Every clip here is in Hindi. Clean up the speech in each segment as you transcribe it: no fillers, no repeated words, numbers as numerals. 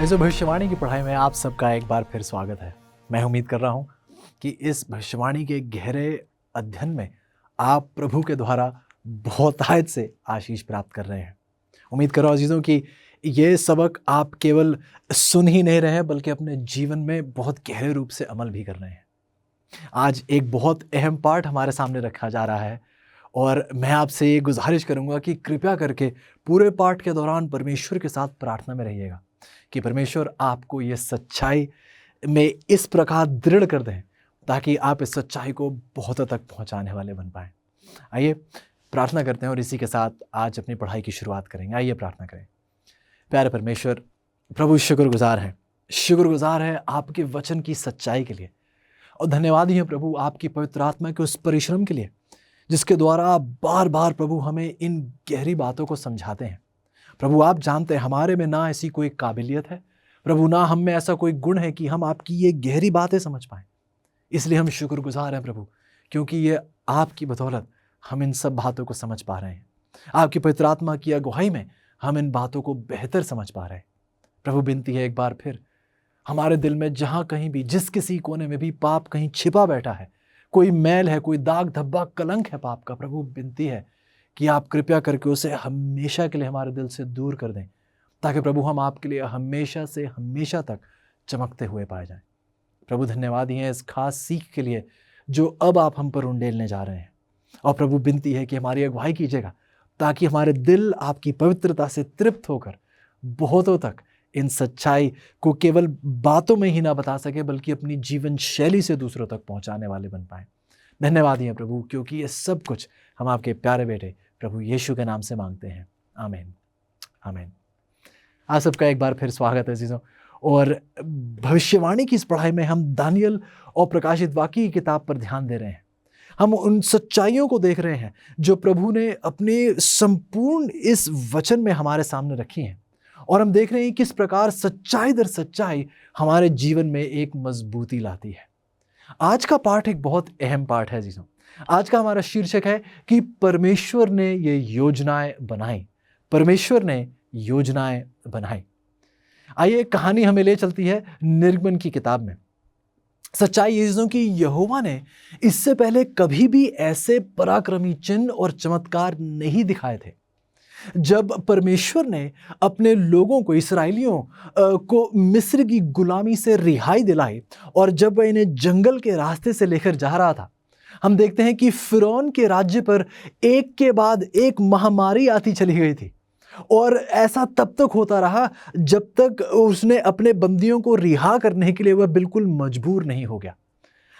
इस भविष्यवाणी की पढ़ाई में आप सबका एक बार फिर स्वागत है। मैं उम्मीद कर रहा हूँ कि इस भविष्यवाणी के गहरे अध्ययन में आप प्रभु के द्वारा बहुतायत से आशीष प्राप्त कर रहे हैं। उम्मीद कर रहा हूँ अजीज़ों कि ये सबक आप केवल सुन ही नहीं रहे हैं बल्कि अपने जीवन में बहुत गहरे रूप से अमल भी कर रहे हैं। आज एक बहुत अहम पाठ हमारे सामने रखा जा रहा है और मैं आपसे ये गुजारिश करूँगा कि कृपया करके पूरे पाठ के दौरान परमेश्वर के साथ प्रार्थना में रहिएगा कि परमेश्वर आपको ये सच्चाई में इस प्रकार दृढ़ कर दें ताकि आप इस सच्चाई को बहुतों तक पहुंचाने वाले बन पाएं। आइए प्रार्थना करते हैं और इसी के साथ आज अपनी पढ़ाई की शुरुआत करेंगे। आइए प्रार्थना करें। प्यारे परमेश्वर, प्रभु शुक्रगुजार है आपके वचन की सच्चाई के लिए और धन्यवाद ही है प्रभु आपकी पवित्र आत्मा के उस परिश्रम के लिए जिसके द्वारा आप बार बार प्रभु हमें इन गहरी बातों को समझाते हैं। प्रभु आप जानते हैं हमारे में ना ऐसी कोई काबिलियत है प्रभु, ना हम में ऐसा कोई गुण है कि हम आपकी ये गहरी बातें समझ पाएं। इसलिए हम शुक्रगुजार हैं प्रभु, क्योंकि ये आपकी बदौलत हम इन सब बातों को समझ पा रहे हैं। आपकी पवित्र आत्मा की अगुवाई में हम इन बातों को बेहतर समझ पा रहे हैं। प्रभु विनती है एक बार फिर हमारे दिल में जहाँ कहीं भी जिस किसी कोने में भी पाप कहीं छिपा बैठा है, कोई मैल है, कोई दाग धब्बा कलंक है पाप का, प्रभु विनती है कि आप कृपया करके उसे हमेशा के लिए हमारे दिल से दूर कर दें ताकि प्रभु हम आपके लिए हमेशा से हमेशा तक चमकते हुए पाए जाएं। प्रभु धन्यवाद ही है इस खास सीख के लिए जो अब आप हम पर उंडेलने जा रहे हैं। और प्रभु विनती है कि हमारी अगुवाई कीजिएगा ताकि हमारे दिल आपकी पवित्रता से तृप्त होकर बहुतों तक इन सच्चाई को केवल बातों में ही ना बता सके बल्कि अपनी जीवन शैली से दूसरों तक पहुंचाने वाले बन पाएं। धन्यवाद है प्रभु, क्योंकि ये सब कुछ हम आपके प्यारे बेटे प्रभु यीशु के नाम से मांगते हैं। आमीन आमीन। आप सबका एक बार फिर स्वागत है अजीजों। और भविष्यवाणी की इस पढ़ाई में हम दानियल और प्रकाशित वाक्य की किताब पर ध्यान दे रहे हैं। हम उन सच्चाइयों को देख रहे हैं जो प्रभु ने अपने संपूर्ण इस वचन में हमारे सामने रखी हैं और हम देख रहे हैं किस प्रकार सच्चाई दर सच्चाई हमारे जीवन में एक मजबूती लाती है। आज का पाठ एक बहुत अहम पाठ है जीजों। आज का हमारा शीर्षक है कि परमेश्वर ने ये योजनाएं बनाई। परमेश्वर ने योजनाएं बनाई। आइए कहानी हमें ले चलती है निर्गमन की किताब में। सच्चाई ये चीजों की यहोवा ने इससे पहले कभी भी ऐसे पराक्रमी चिन्ह और चमत्कार नहीं दिखाए थे। जब परमेश्वर ने अपने लोगों को, इसराइलियों को मिस्र की गुलामी से रिहाई दिलाई और जब वह इन्हें जंगल के रास्ते से लेकर जा रहा था, हम देखते हैं कि फिरौन के राज्य पर एक के बाद एक महामारी आती चली गई थी और ऐसा तब तक होता रहा जब तक उसने अपने बंदियों को रिहा करने के लिए वह बिल्कुल मजबूर नहीं हो गया।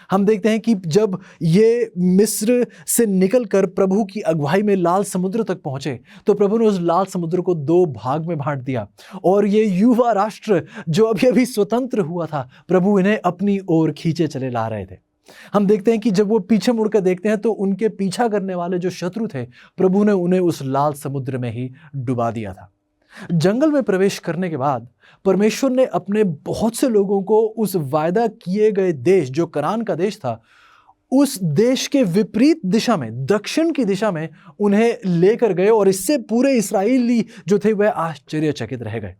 हम देखते हैं कि जब ये मिस्र से निकलकर प्रभु की अगुवाई में लाल समुद्र तक पहुंचे तो प्रभु ने उस लाल समुद्र को दो भाग में बांट दिया और ये युवा राष्ट्र जो अभी अभी स्वतंत्र हुआ था, प्रभु इन्हें अपनी ओर खींचे चले ला रहे थे। हम देखते हैं कि जब वो पीछे मुड़कर देखते हैं तो उनके पीछा करने वाले जो शत्रु थे, प्रभु ने उन्हें उस लाल समुद्र में ही डुबा दिया था। जंगल में प्रवेश करने के बाद परमेश्वर ने अपने बहुत से लोगों को उस वायदा किए गए देश, जो कनान का देश था, उस देश के विपरीत दिशा में, दक्षिण की दिशा में उन्हें लेकर गए और इससे पूरे इस्राएली जो थे वह आश्चर्यचकित रह गए।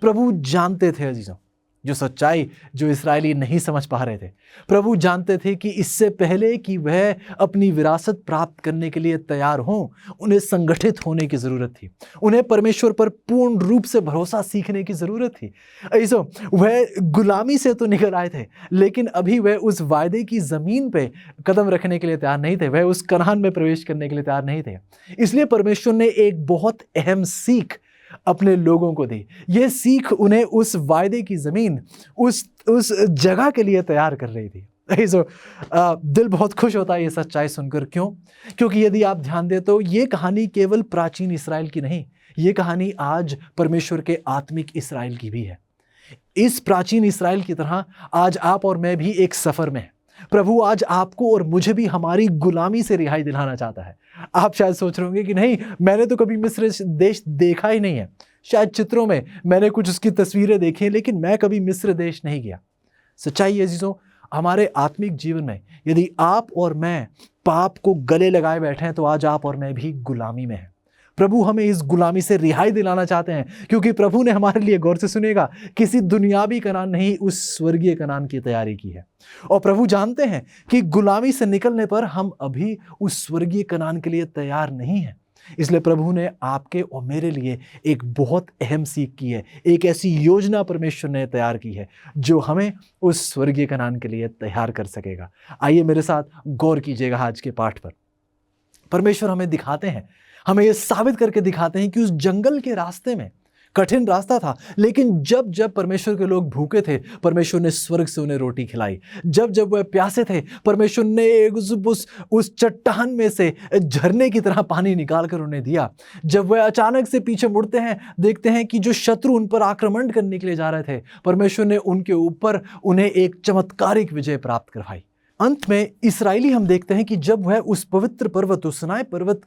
प्रभु जानते थे अजीजों, जो सच्चाई जो इस्राएली नहीं समझ पा रहे थे, प्रभु जानते थे कि इससे पहले कि वह अपनी विरासत प्राप्त करने के लिए तैयार हों, उन्हें संगठित होने की ज़रूरत थी। उन्हें परमेश्वर पर पूर्ण रूप से भरोसा सीखने की ज़रूरत थी। ऐसा वह गुलामी से तो निकल आए थे, लेकिन अभी वह उस वायदे की ज़मीन पे कदम रखने के लिए तैयार नहीं थे। वह उस कनान में प्रवेश करने के लिए तैयार नहीं थे। इसलिए परमेश्वर ने एक बहुत अहम सीख अपने लोगों को दी। यह सीख उन्हें उस वायदे की जमीन, उस जगह के लिए तैयार कर रही थी। दिल बहुत खुश होता है ये सच्चाई सुनकर। क्यों? क्योंकि यदि आप ध्यान दें तो ये कहानी केवल प्राचीन इस्राएल की नहीं, ये कहानी आज परमेश्वर के आत्मिक इस्राएल की भी है। इस प्राचीन इस्राएल की तरह आज आप और मैं भी एक सफर में हैं। प्रभु आज आपको और मुझे भी हमारी गुलामी से रिहाई दिलाना चाहता है। आप शायद सोच रहे होंगे कि नहीं, मैंने तो कभी मिस्र देश देखा ही नहीं है। शायद चित्रों में मैंने कुछ उसकी तस्वीरें देखी हैं, लेकिन मैं कभी मिस्र देश नहीं गया। सच्चाई है अजीजों, हमारे आत्मिक जीवन में यदि आप और मैं पाप को गले लगाए बैठे हैं तो आज आप और मैं भी गुलामी में हैं। प्रभु हमें इस गुलामी से रिहाई दिलाना चाहते हैं, क्योंकि प्रभु ने हमारे लिए, गौर से सुनेगा, किसी दुनियावी कनान नहीं, उस स्वर्गीय कनान की तैयारी की है। और प्रभु जानते हैं कि गुलामी से निकलने पर हम अभी उस स्वर्गीय कनान के लिए तैयार नहीं हैं। इसलिए प्रभु ने आपके और मेरे लिए एक बहुत अहम सीख की है, एक ऐसी योजना परमेश्वर ने तैयार की है जो हमें उस स्वर्गीय कनान के लिए तैयार कर सकेगा। आइए मेरे साथ गौर कीजिएगा आज के पाठ पर। परमेश्वर हमें दिखाते हैं, हमें यह साबित करके दिखाते हैं कि उस जंगल के रास्ते में, कठिन रास्ता था, लेकिन जब जब परमेश्वर के लोग भूखे थे, परमेश्वर ने स्वर्ग से उन्हें रोटी खिलाई। जब जब वह प्यासे थे, परमेश्वर ने उस चट्टान में से झरने की तरह पानी निकाल कर उन्हें दिया। जब वह अचानक से पीछे मुड़ते हैं, देखते हैं कि जो शत्रु उन पर आक्रमण करने के लिए जा रहे थे, परमेश्वर ने उनके ऊपर उन्हें एक चमत्कारिक विजय प्राप्त करवाई। अंत में इस्राएली हम देखते हैं कि जब वह उस पवित्र पर्वत, उस सिनाई पर्वत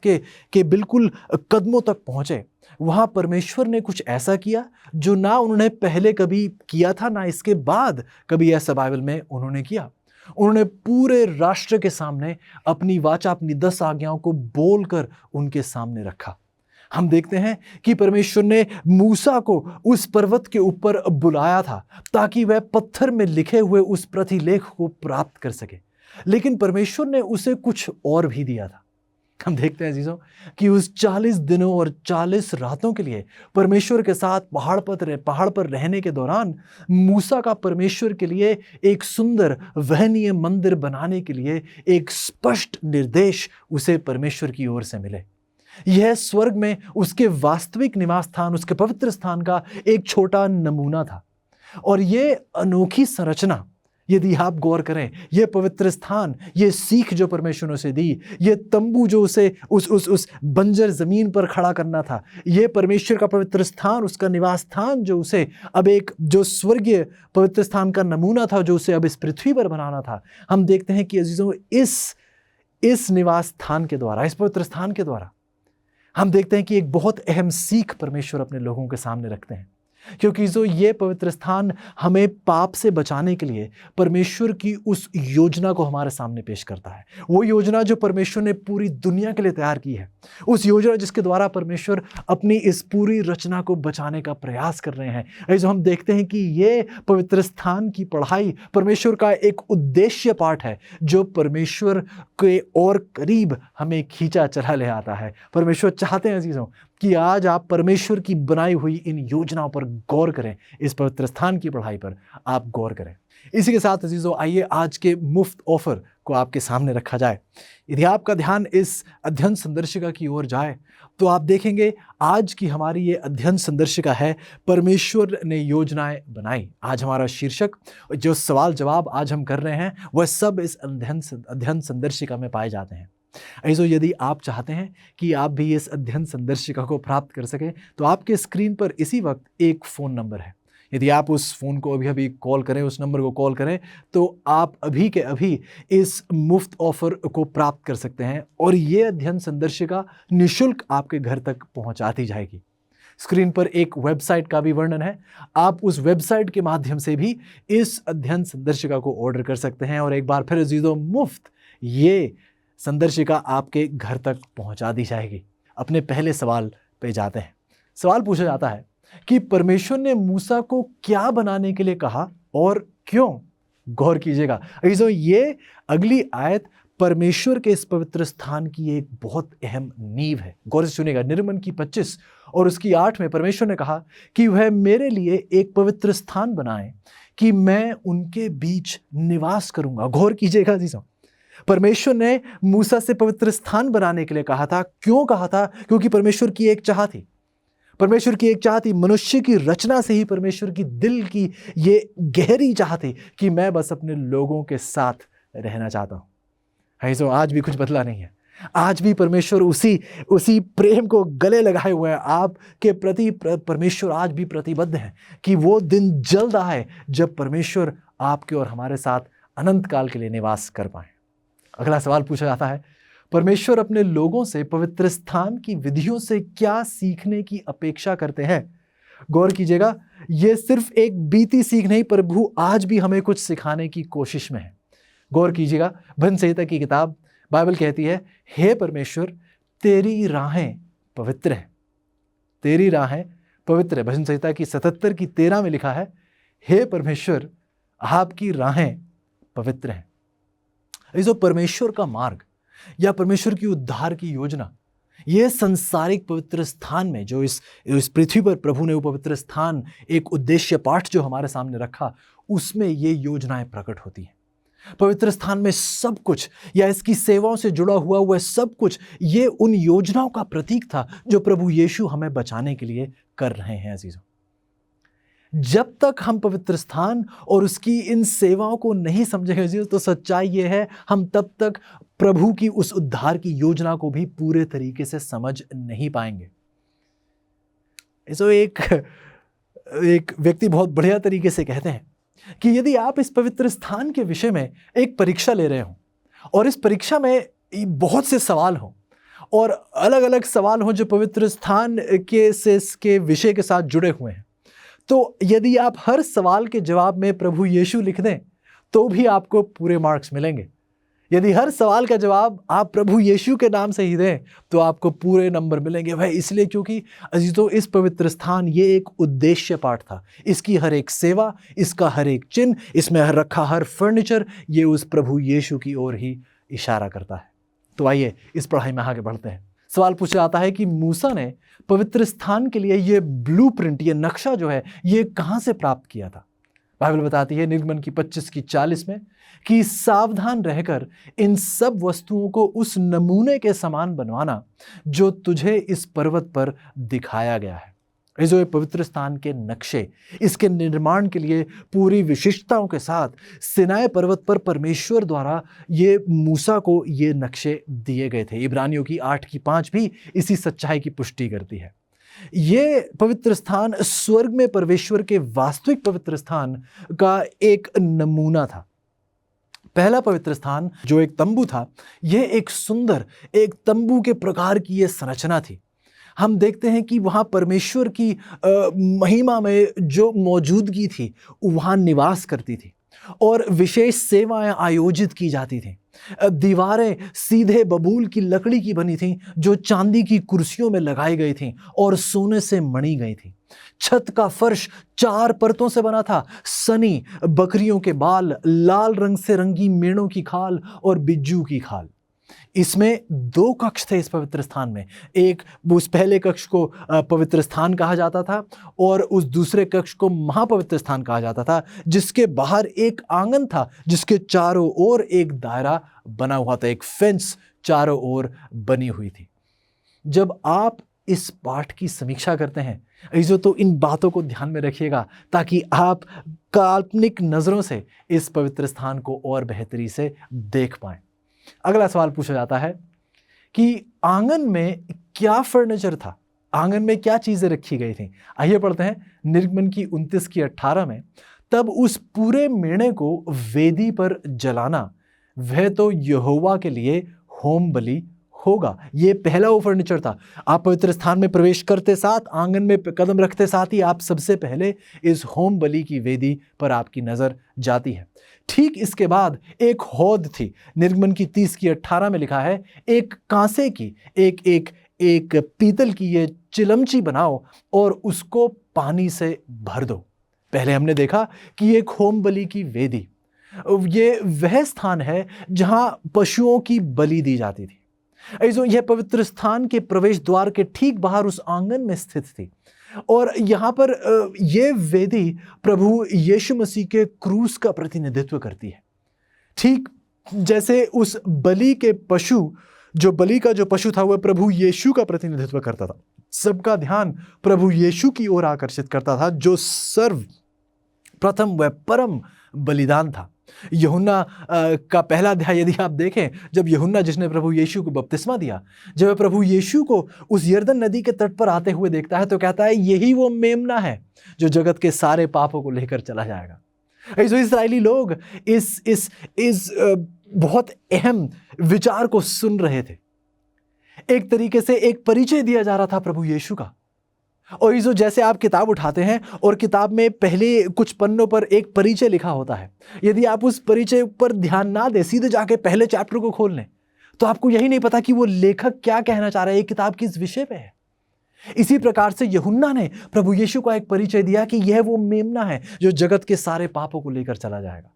के बिल्कुल कदमों तक पहुंचे, वहां परमेश्वर ने कुछ ऐसा किया जो ना उन्होंने पहले कभी किया था, ना इसके बाद कभी ऐसा बाइबल में उन्होंने किया। उन्होंने पूरे राष्ट्र के सामने अपनी वाचा, अपनी 10 आज्ञाओं को बोलकर उनके सामने रखा। हम देखते हैं कि परमेश्वर ने मूसा को उस पर्वत के ऊपर बुलाया था ताकि वह पत्थर में लिखे हुए उस प्रतिलेख को प्राप्त कर सके, लेकिन परमेश्वर ने उसे कुछ और भी दिया था। हम देखते हैं अजीजों कि उस 40 दिनों और 40 रातों के लिए परमेश्वर के साथ पहाड़ पर रहने के दौरान मूसा का परमेश्वर के लिए एक सुंदर वहनीय मंदिर बनाने के लिए एक स्पष्ट निर्देश उसे परमेश्वर की ओर से मिले। यह स्वर्ग में उसके वास्तविक निवास स्थान, उसके पवित्र स्थान का एक छोटा नमूना था। और यह अनोखी संरचना, यदि आप गौर करें, यह पवित्र स्थान, यह सीख जो परमेश्वर ने उसे दी, यह तंबू जो उसे उस बंजर जमीन पर खड़ा करना था, यह परमेश्वर का पवित्र स्थान, उसका निवास स्थान जो उसे अब एक जो स्वर्गीय पवित्र स्थान का नमूना था, जो उसे अब इस पृथ्वी पर बनाना था। हम देखते हैं कि अजीजों इस निवास स्थान के द्वारा, इस पवित्र स्थान के द्वारा हम देखते हैं कि एक बहुत अहम सीख परमेश्वर अपने लोगों के सामने रखते हैं, क्योंकि जो ये पवित्र स्थान हमें पाप से बचाने के लिए परमेश्वर की उस योजना को हमारे सामने पेश करता है। वो योजना जो परमेश्वर ने पूरी दुनिया के लिए तैयार की है, उस योजना जिसके द्वारा परमेश्वर अपनी इस पूरी रचना को बचाने का प्रयास कर रहे हैं। जो हम देखते हैं कि ये पवित्र स्थान की पढ़ाई परमेश्वर का एक उद्देश्य पाठ है जो परमेश्वर के और करीब हमें खींचा चला ले आता है। परमेश्वर चाहते हैं अजीजों कि आज आप परमेश्वर की बनाई हुई इन योजनाओं पर गौर करें, इस पवित्र स्थान की पढ़ाई पर आप गौर करें। इसी के साथ अजीजों आइए आज के मुफ्त ऑफर को आपके सामने रखा जाए। यदि आपका ध्यान इस अध्ययन संदर्शिका की ओर जाए तो आप देखेंगे आज की हमारी ये अध्ययन संदर्शिका है, परमेश्वर ने योजनाएं बनाई। आज हमारा शीर्षक, जो सवाल जवाब आज हम कर रहे हैं, वह सब इस अध्ययन संदर्शिका में पाए जाते हैं। ऐसो यदि आप चाहते हैं कि आप भी इस अध्ययन संदर्शिका को प्राप्त कर सकें तो आपके स्क्रीन पर इसी वक्त एक फ़ोन नंबर है। यदि आप उस फ़ोन को अभी कॉल करें, उस नंबर को कॉल करें, तो आप अभी के अभी इस मुफ्त ऑफ़र को प्राप्त कर सकते हैं और ये अध्ययन संदर्शिका निःशुल्क आपके घर तक पहुंचा दी जाएगी। स्क्रीन पर एक वेबसाइट का भी वर्णन है, आप उस वेबसाइट के माध्यम से भी इस अध्ययन संदर्शिका को ऑर्डर कर सकते हैं और एक बार फिर अजीजों मुफ्त ये संदर्शिका आपके घर तक पहुंचा दी जाएगी। अपने पहले सवाल पे जाते हैं। सवाल पूछा जाता है कि परमेश्वर ने मूसा को क्या बनाने के लिए कहा और क्यों? गौर कीजिएगा अजीजों, ये अगली आयत परमेश्वर के इस पवित्र स्थान की एक बहुत अहम नींव है। गौर से सुनिएगा, निर्गमन की 25 और उसकी 8 में परमेश्वर ने कहा कि वह मेरे लिए एक पवित्र स्थान बनाए कि मैं उनके बीच निवास करूंगा। गौर कीजिएगा अजीजों, परमेश्वर ने मूसा से पवित्र स्थान बनाने के लिए कहा था। क्यों कहा था? क्योंकि परमेश्वर की एक चाह थी। परमेश्वर की एक चाह थी, मनुष्य की रचना से ही परमेश्वर की दिल की ये गहरी चाह थी कि मैं बस अपने लोगों के साथ रहना चाहता हूं। ऐसो आज भी कुछ बदला नहीं है। आज भी परमेश्वर उसी प्रेम को गले लगाए हुए हैं। आपके प्रति परमेश्वर आज भी प्रतिबद्ध है कि वो दिन जल्द आए जब परमेश्वर आपके और हमारे साथ अनंत काल के लिए निवास कर पाए। अगला सवाल पूछा जाता है, परमेश्वर अपने लोगों से पवित्र स्थान की विधियों से क्या सीखने की अपेक्षा करते हैं? गौर कीजिएगा, यह सिर्फ एक बीती सीख नहीं, प्रभु आज भी हमें कुछ सिखाने की कोशिश में है। गौर कीजिएगा, भजन संहिता की किताब बाइबल कहती है, हे परमेश्वर, तेरी राहें पवित्र हैं। तेरी राहें पवित्र है। भजन संहिता की 77 की 13 में लिखा है, हे परमेश्वर आपकी राहें पवित्र हैं। जो परमेश्वर का मार्ग या परमेश्वर की उद्धार की योजना, यह संसारिक पवित्र स्थान में जो इस पृथ्वी पर प्रभु ने वो पवित्र स्थान, एक उद्देश्य पाठ जो हमारे सामने रखा, उसमें ये योजनाएं प्रकट होती हैं। पवित्र स्थान में सब कुछ या इसकी सेवाओं से जुड़ा हुआ सब कुछ, ये उन योजनाओं का प्रतीक था जो प्रभु यीशु हमें बचाने के लिए कर रहे हैं। अजीजों, जब तक हम पवित्र स्थान और उसकी इन सेवाओं को नहीं समझेंगे तो सच्चाई ये है, हम तब तक प्रभु की उस उद्धार की योजना को भी पूरे तरीके से समझ नहीं पाएंगे। एक व्यक्ति बहुत बढ़िया तरीके से कहते हैं कि यदि आप इस पवित्र स्थान के विषय में एक परीक्षा ले रहे हो और इस परीक्षा में बहुत से सवाल हों और अलग अलग सवाल हों जो पवित्र स्थान के विषय के साथ जुड़े हुए हैं, तो यदि आप हर सवाल के जवाब में प्रभु यीशु लिख दें तो भी आपको पूरे मार्क्स मिलेंगे। यदि हर सवाल का जवाब आप प्रभु यीशु के नाम से ही दें तो आपको पूरे नंबर मिलेंगे। भाई इसलिए क्योंकि अजीजों, इस पवित्र स्थान ये एक उद्देश्य पाठ था। इसकी हर एक सेवा, इसका हर एक चिन्ह, इसमें रखा हर फर्नीचर, ये उस प्रभु यीशु की ओर ही इशारा करता है। तो आइए इस पढ़ाई में आगे बढ़ते हैं। सवाल पूछा जाता है कि मूसा ने पवित्र स्थान के लिए ये ब्लूप्रिंट, ये नक्शा जो है, ये कहाँ से प्राप्त किया था। बाइबल बताती है निर्गमन की 25 की 40 में कि सावधान रहकर इन सब वस्तुओं को उस नमूने के समान बनवाना जो तुझे इस पर्वत पर दिखाया गया है। ये जो पवित्र स्थान के नक्शे, इसके निर्माण के लिए पूरी विशिष्टताओं के साथ सिनाई पर्वत पर परमेश्वर द्वारा ये मूसा को ये नक्शे दिए गए थे। इब्रानियों की 8 की 5 भी इसी सच्चाई की पुष्टि करती है। ये पवित्र स्थान स्वर्ग में परमेश्वर के वास्तविक पवित्र स्थान का एक नमूना था। पहला पवित्र स्थान जो एक तंबू था, यह एक सुंदर, एक तंबू के प्रकार की यह संरचना थी। हम देखते हैं कि वहाँ परमेश्वर की महिमा में जो मौजूदगी थी वहाँ निवास करती थी और विशेष सेवाएं आयोजित की जाती थीं। दीवारें सीधे बबूल की लकड़ी की बनी थीं जो चांदी की कुर्सियों में लगाई गई थीं और सोने से मढ़ी गई थीं। छत का फर्श 4 परतों से बना था। सनी, बकरियों के बाल, लाल रंग से रंगी मेढ़ों की खाल और बिज्जू की खाल। इसमें 2 कक्ष थे इस पवित्र स्थान में। एक, उस पहले कक्ष को पवित्र स्थान कहा जाता था और उस दूसरे कक्ष को महापवित्र स्थान कहा जाता था, जिसके बाहर एक आंगन था जिसके चारों ओर एक दायरा बना हुआ था, एक फेंस चारों ओर बनी हुई थी। जब आप इस पाठ की समीक्षा करते हैं अजीजों, तो इन बातों को ध्यान में रखिएगा ताकि आप काल्पनिक नजरों से इस पवित्र स्थान को और बेहतरी से देख पाएं। अगला सवाल पूछा जाता है कि आंगन में क्या फर्नीचर था, आंगन में क्या चीजें रखी गई थी। आइए पढ़ते हैं निर्गमन की 29 की 18 में। तब उस पूरे मेढ़े को वेदी पर जलाना, वह तो यहोवा के लिए होम बलि होगा। ये पहला वो फर्नीचर था। आप पवित्र स्थान में प्रवेश करते साथ, आंगन में कदम रखते साथ ही आप सबसे पहले इस होम बलि की वेदी पर आपकी नजर जाती है। ठीक इसके बाद एक हौद थी। निर्गमन की 30 की 18 में लिखा है, एक कांसे की, एक पीतल की ये चिलमची बनाओ और उसको पानी से भर दो। पहले हमने देखा कि एक होम बलि की वेदी, ये वह स्थान है जहां पशुओं की बलि दी जाती थी। यह पवित्र स्थान के प्रवेश द्वार के ठीक बाहर उस आंगन में स्थित थी और यहाँ पर यह वेदी प्रभु यीशु मसीह के क्रूस का प्रतिनिधित्व करती है। ठीक जैसे उस बलि के पशु, जो बलि का जो पशु था वह प्रभु यीशु का प्रतिनिधित्व करता था। सबका ध्यान प्रभु यीशु की ओर आकर्षित करता था, जो सर्व प्रथम व परम बलिदान था। यूहन्ना का पहला अध्याय यदि आप देखें, जब यूहन्ना, जिसने प्रभु यीशु को बपतिस्मा दिया, जब प्रभु यीशु को उस यरदन नदी के तट पर आते हुए देखता है तो कहता है, यही वो मेमना है जो जगत के सारे पापों को लेकर चला जाएगा। जो इस्राएली लोग इस बहुत अहम विचार को सुन रहे थे। एक तरीके से एक परिचय दिया जा रहा था प्रभु यीशु का। और ये जो जैसे आप किताब उठाते हैं और किताब में पहले कुछ पन्नों पर एक परिचय लिखा होता है, यदि आप उस परिचय पर ध्यान ना दें, सीधे जाके पहले चैप्टर को खोल लें, तो आपको यही नहीं पता कि वो लेखक क्या कहना चाह रहा है, ये किताब किस विषय पे है। इसी प्रकार से यूहन्ना ने प्रभु यीशु का एक परिचय दिया कि यह वो मेमना है जो जगत के सारे पापों को लेकर चला जाएगा।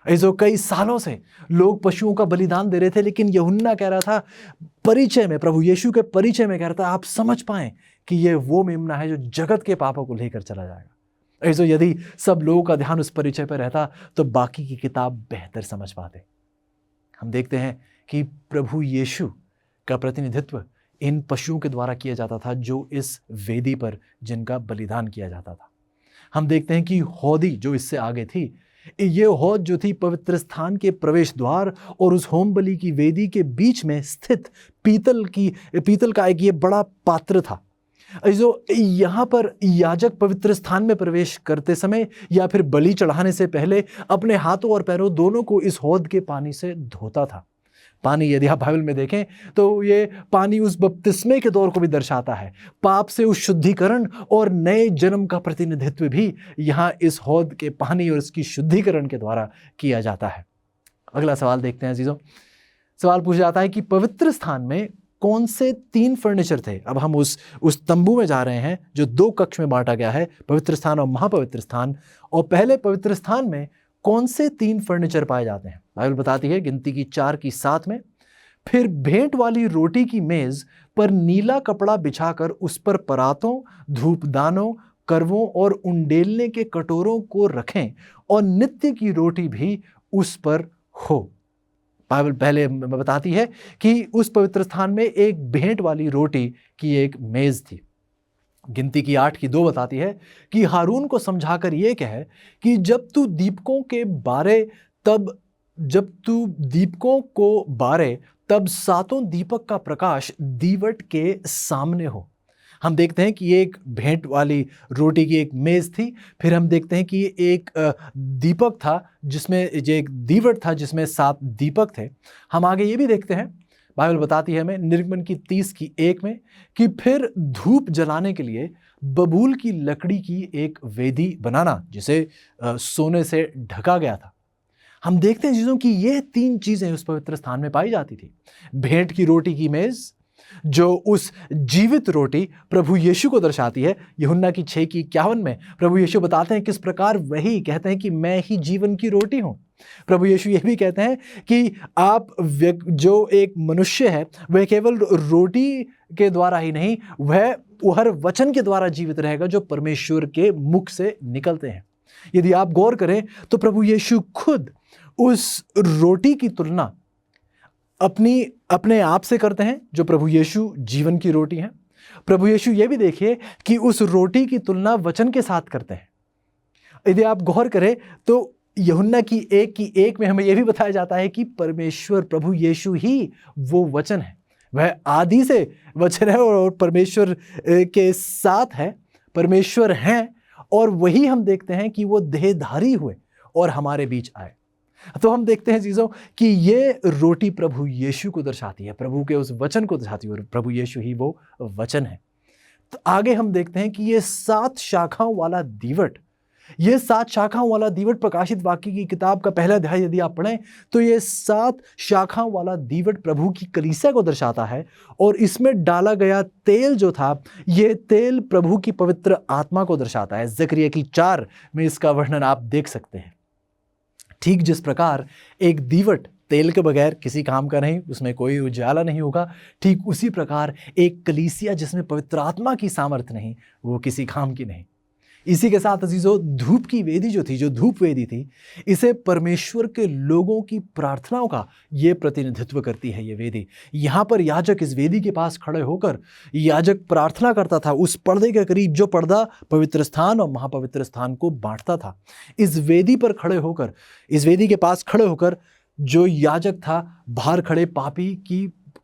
ऐसे कई सालों से लोग पशुओं का बलिदान दे रहे थे, लेकिन यूहन्ना कह रहा था परिचय में, प्रभु यीशु के परिचय में कह रहा था आप समझ पाएं कि यह वो मेमना है जो जगत के पापों को लेकर चला जाएगा। ऐसे यदि सब लोगों का ध्यान उस परिचय पर रहता तो बाकी की किताब बेहतर समझ पाते। हम देखते हैं कि प्रभु यीशु का प्रतिनिधित्व इन पशुओं के द्वारा किया जाता था जो इस वेदी पर जिनका बलिदान किया जाता था। हम देखते हैं कि हौदी जो इससे आगे थी, ये हौद जो थी पवित्र स्थान के प्रवेश द्वार और उस होम बलि की वेदी के बीच में स्थित पीतल का एक ये बड़ा पात्र था। जो यहाँ पर याजक पवित्र स्थान में प्रवेश करते समय या फिर बलि चढ़ाने से पहले अपने हाथों और पैरों दोनों को इस हौद के पानी से धोता था। पानी, यदि आप बाइबल में देखें तो ये पानी उस बपतिस्मे के दौर को भी दर्शाता है। पाप से उस शुद्धिकरण और नए जन्म का प्रतिनिधित्व भी यहाँ इस हौद के पानी और इसकी शुद्धिकरण के द्वारा किया जाता है। अगला सवाल देखते हैं अजीजों। सवाल पूछा जाता है कि पवित्र स्थान में कौन से 3 फर्नीचर थे। अब हम उस तंबू में जा रहे हैं जो 2 कक्ष में बांटा गया है, पवित्र स्थान और महापवित्र स्थान। और पहले पवित्र स्थान में कौन से 3 फर्नीचर पाए जाते हैं? बाइबल बताती है गिनती की 4 की 7 में, फिर भेंट वाली रोटी की मेज पर नीला कपड़ा बिछाकर उस पर परातों, धूपदानों, करवों और उंडेलने के कटोरों को रखें और नित्य की रोटी भी उस पर हो। बाइबल पहले बताती है कि उस पवित्र स्थान में एक भेंट वाली रोटी की एक मेज थी। गिनती की 8 की 2 बताती है कि हारून को समझाकर यह कहे कि जब तू दीपकों को बारे तब 7 दीपक का प्रकाश दीवट के सामने हो। हम देखते हैं कि एक भेंट वाली रोटी की एक मेज थी, फिर हम देखते हैं कि एक दीपक था जिसमें एक दीवट था जिसमें 7 दीपक थे। हम आगे ये भी देखते हैं, बाइबल बताती है हमें निर्गमन की 30 की 1 में कि फिर धूप जलाने के लिए बबूल की लकड़ी की एक वेदी बनाना जिसे सोने से ढका गया था। हम देखते हैं चीजों कि ये 3 चीजें उस पवित्र स्थान में पाई जाती थी। भेंट की रोटी की मेज जो उस जीवित रोटी प्रभु यीशु को दर्शाती है। यूहन्ना की 6 की 51 में प्रभु यीशु बताते हैं किस प्रकार वही कहते हैं कि मैं ही जीवन की रोटी हूं। प्रभु यीशु यह भी कहते हैं कि आप जो एक मनुष्य है वह केवल रोटी के द्वारा ही नहीं, वह हर वचन के द्वारा जीवित रहेगा जो परमेश्वर के मुख से निकलते हैं। यदि आप गौर करें तो प्रभु यीशु खुद उस रोटी की तुलना अपने आप से करते हैं जो प्रभु यीशु जीवन की रोटी हैं। प्रभु यीशु ये भी देखिए कि उस रोटी की तुलना वचन के साथ करते हैं। यदि आप गौर करें तो यूहन्ना की 1 की 1 में हमें यह भी बताया जाता है कि परमेश्वर प्रभु यीशु ही वो वचन है, वह आदि से वचन है और परमेश्वर के साथ है, परमेश्वर हैं, और वही हम देखते हैं कि वो देहधारी हुए और हमारे बीच आए। तो हम देखते हैं चीजों कि ये रोटी प्रभु यीशु को दर्शाती है, प्रभु के उस वचन को दर्शाती है और प्रभु यीशु ही वो वचन है। तो आगे हम देखते हैं कि ये 7 शाखाओं वाला दीवट, ये 7 शाखाओं वाला दीवट प्रकाशित वाक्य की किताब का पहला अध्याय यदि आप पढ़ें तो ये 7 शाखाओं वाला दीवट प्रभु की कलीसिया को दर्शाता है। और इसमें डाला गया तेल जो था, ये तेल प्रभु की पवित्र आत्मा को दर्शाता है। जकरिया की 4 में इसका वर्णन आप देख सकते हैं। ठीक जिस प्रकार एक दीवट तेल के बगैर किसी काम का नहीं, उसमें कोई उजाला नहीं होगा, ठीक उसी प्रकार एक कलीसिया जिसमें पवित्र आत्मा की सामर्थ्य नहीं, वो किसी काम की नहीं। इसी के साथ अजीजों, धूप की वेदी जो धूप वेदी थी, इसे परमेश्वर के लोगों की प्रार्थनाओं का ये प्रतिनिधित्व करती है। ये वेदी, यहाँ पर याजक इस वेदी के पास खड़े होकर याजक प्रार्थना करता था उस पर्दे के करीब जो पर्दा पवित्र स्थान और महापवित्र स्थान को बांटता था। इस वेदी पर खड़े होकर, इस वेदी के पास खड़े होकर जो याजक था बाहर खड़े पापी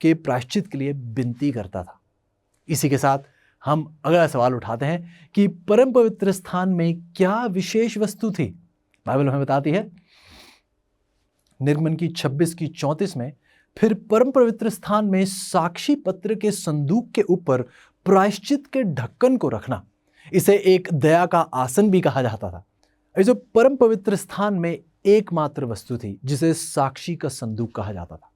के प्रायश्चित के लिए विनती करता था। इसी के साथ हम अगला सवाल उठाते हैं कि परम पवित्र स्थान में क्या विशेष वस्तु थी। बाइबल हमें बताती है निर्गमन की 26 की 34 में, फिर परम पवित्र स्थान में साक्षी पत्र के संदूक के ऊपर प्रायश्चित के ढक्कन को रखना, इसे एक दया का आसन भी कहा जाता था। जो परम पवित्र स्थान में एकमात्र वस्तु थी जिसे साक्षी का संदूक कहा जाता था।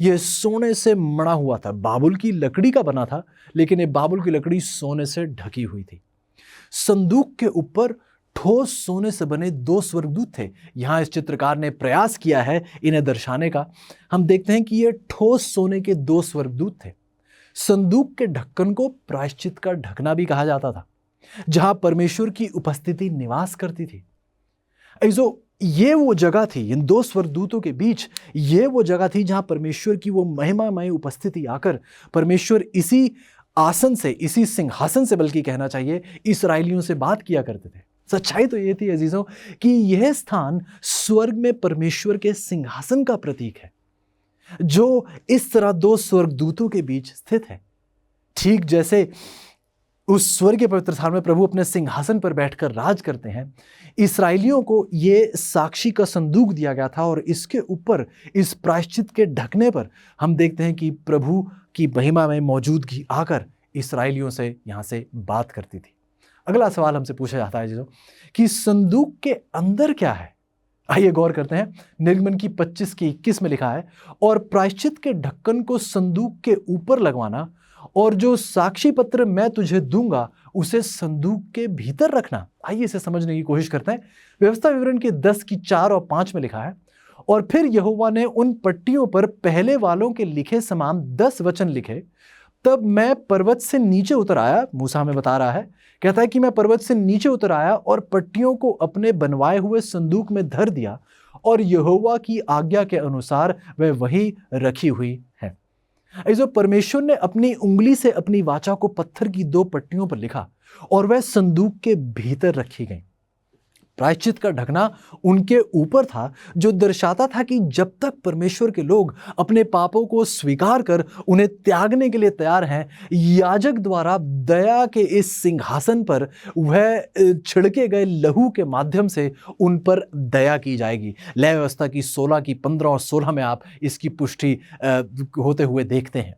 यह सोने से मढ़ा हुआ था, बाबुल की लकड़ी का बना था, लेकिन ये बाबुल की लकड़ी सोने से ढकी हुई थी। संदूक के ऊपर ठोस सोने से बने दो स्वर्गदूत थे। यहां इस चित्रकार ने प्रयास किया है इन्हें दर्शाने का। हम देखते हैं कि ये ठोस सोने के दो स्वर्गदूत थे। संदूक के ढक्कन को प्रायश्चित का ढकना भी कहा जाता था, जहां परमेश्वर की उपस्थिति निवास करती थी। ऐसो ये वो जगह थी, इन दो स्वर्गदूतों के बीच ये वो जगह थी जहां परमेश्वर की वो महिमामय उपस्थिति आकर परमेश्वर इसी आसन से, इसी सिंहासन से बल्कि कहना चाहिए, इस्राएलियों से बात किया करते थे। सच्चाई तो ये थी अजीजों कि यह स्थान स्वर्ग में परमेश्वर के सिंहासन का प्रतीक है, जो इस तरह दो स्वर्गदूतों के बीच स्थित है। ठीक जैसे उस स्वर्गीय पवित्र स्थान में प्रभु अपने सिंहासन पर बैठकर राज करते हैं, इस्राएलियों को ये साक्षी का संदूक दिया गया था और इसके ऊपर, इस प्रायश्चित के ढकने पर हम देखते हैं कि प्रभु की महिमा में मौजूदगी आकर इस्राएलियों से यहाँ से बात करती थी। अगला सवाल हमसे पूछा जाता है जो कि संदूक के अंदर क्या है। आइए गौर करते हैं। निर्गमन की 25 की 21 में लिखा है, और प्रायश्चित के ढक्कन को संदूक के ऊपर लगवाना, और जो साक्षी पत्र मैं तुझे दूंगा उसे संदूक के भीतर रखना। आइए इसे समझने की कोशिश करते हैं। व्यवस्था विवरण के 10 की 4 और 5 में लिखा है, और फिर यहोवा ने उन पट्टियों पर पहले वालों के लिखे समान 10 वचन लिखे। तब मैं पर्वत से नीचे उतर आया। मूसा हमें बता रहा है, कहता है कि मैं पर्वत से नीचे उतर आया और पट्टियों को अपने बनवाए हुए संदूक में धर दिया, और यहोवा की आज्ञा के अनुसार वह वही रखी हुई है। ऐसे परमेश्वर ने अपनी उंगली से अपनी वाचा को पत्थर की 2 पट्टियों पर लिखा, और वह संदूक के भीतर रखी गई। प्रायश्चित का ढकना उनके ऊपर था, जो दर्शाता था कि जब तक परमेश्वर के लोग अपने पापों को स्वीकार कर उन्हें त्यागने के लिए तैयार हैं, याजक द्वारा दया के इस सिंहासन पर वह छिड़के गए लहू के माध्यम से उन पर दया की जाएगी। लय व्यवस्था की 16 की 15 और 16 में आप इसकी पुष्टि होते हुए देखते हैं।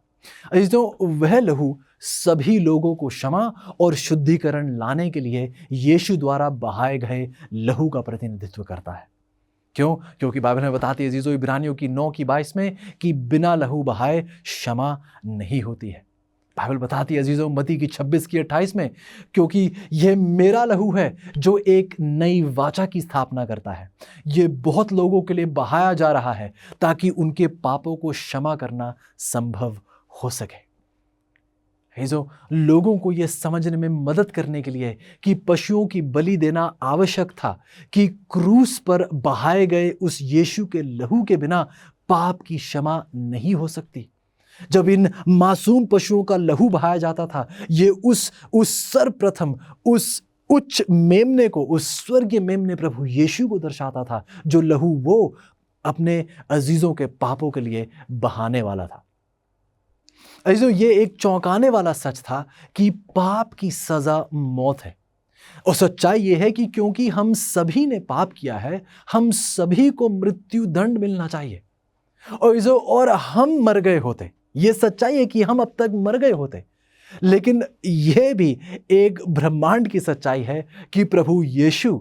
अजीजों, वह लहू सभी लोगों को क्षमा और शुद्धिकरण लाने के लिए यीशु द्वारा बहाए गए लहू का प्रतिनिधित्व करता है। क्यों? क्योंकि बाइबल में बताती है अजीजों, इब्रानियों की 9 की 22 में कि बिना लहू बहाए क्षमा नहीं होती है। बाइबल बताती है अजीजों, मत्ती की 26 की 28 में, क्योंकि यह मेरा लहू है जो एक नई वाचा की स्थापना करता है। यह बहुत लोगों के लिए बहाया जा रहा है ताकि उनके पापों को क्षमा करना संभव हो सके। जो लोगों को यह समझने में मदद करने के लिए कि पशुओं की बलि देना आवश्यक था, कि क्रूस पर बहाए गए उस यीशु के लहू के बिना पाप की क्षमा नहीं हो सकती। जब इन मासूम पशुओं का लहू बहाया जाता था, ये उस सर्वप्रथम उस उच्च मेमने को, उस स्वर्गीय मेमने प्रभु यीशु को दर्शाता था, जो लहू वो अपने अजीजों के पापों के लिए बहाने वाला था। अजीजों, ये एक चौंकाने वाला सच था कि पाप की सजा मौत है। और सच्चाई यह है कि क्योंकि हम सभी ने पाप किया है, हम सभी को मृत्यु दंड मिलना चाहिए। और हम मर गए होते, यह सच्चाई है कि हम अब तक मर गए होते। लेकिन यह भी एक ब्रह्मांड की सच्चाई है कि प्रभु यीशु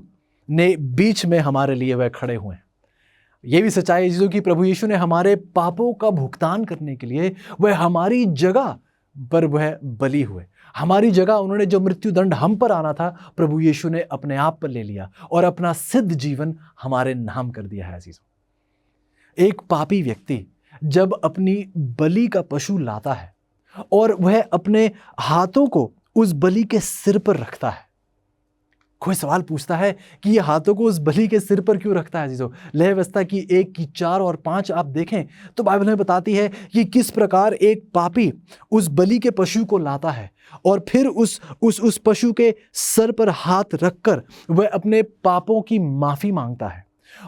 ने बीच में हमारे लिए वह खड़े हुए हैं। यह भी सच्चाई है कि प्रभु यीशु ने हमारे पापों का भुगतान करने के लिए वह हमारी जगह पर वह बलि हुए। हमारी जगह उन्होंने जो मृत्यु दंड हम पर आना था, प्रभु यीशु ने अपने आप पर ले लिया और अपना सिद्ध जीवन हमारे नाम कर दिया है। अजीजों, एक पापी व्यक्ति जब अपनी बलि का पशु लाता है और वह अपने हाथों को उस बलि के सिर पर रखता है, कोई सवाल पूछता है कि ये हाथों को उस बलि के सिर पर क्यों रखता है। अजीजों, लय व्यवस्था की 1 की 4 और 5 आप देखें तो बाइबल में बताती है कि किस प्रकार एक पापी उस बलि के पशु को लाता है और फिर उस पशु के सर पर हाथ रखकर वह अपने पापों की माफी मांगता है।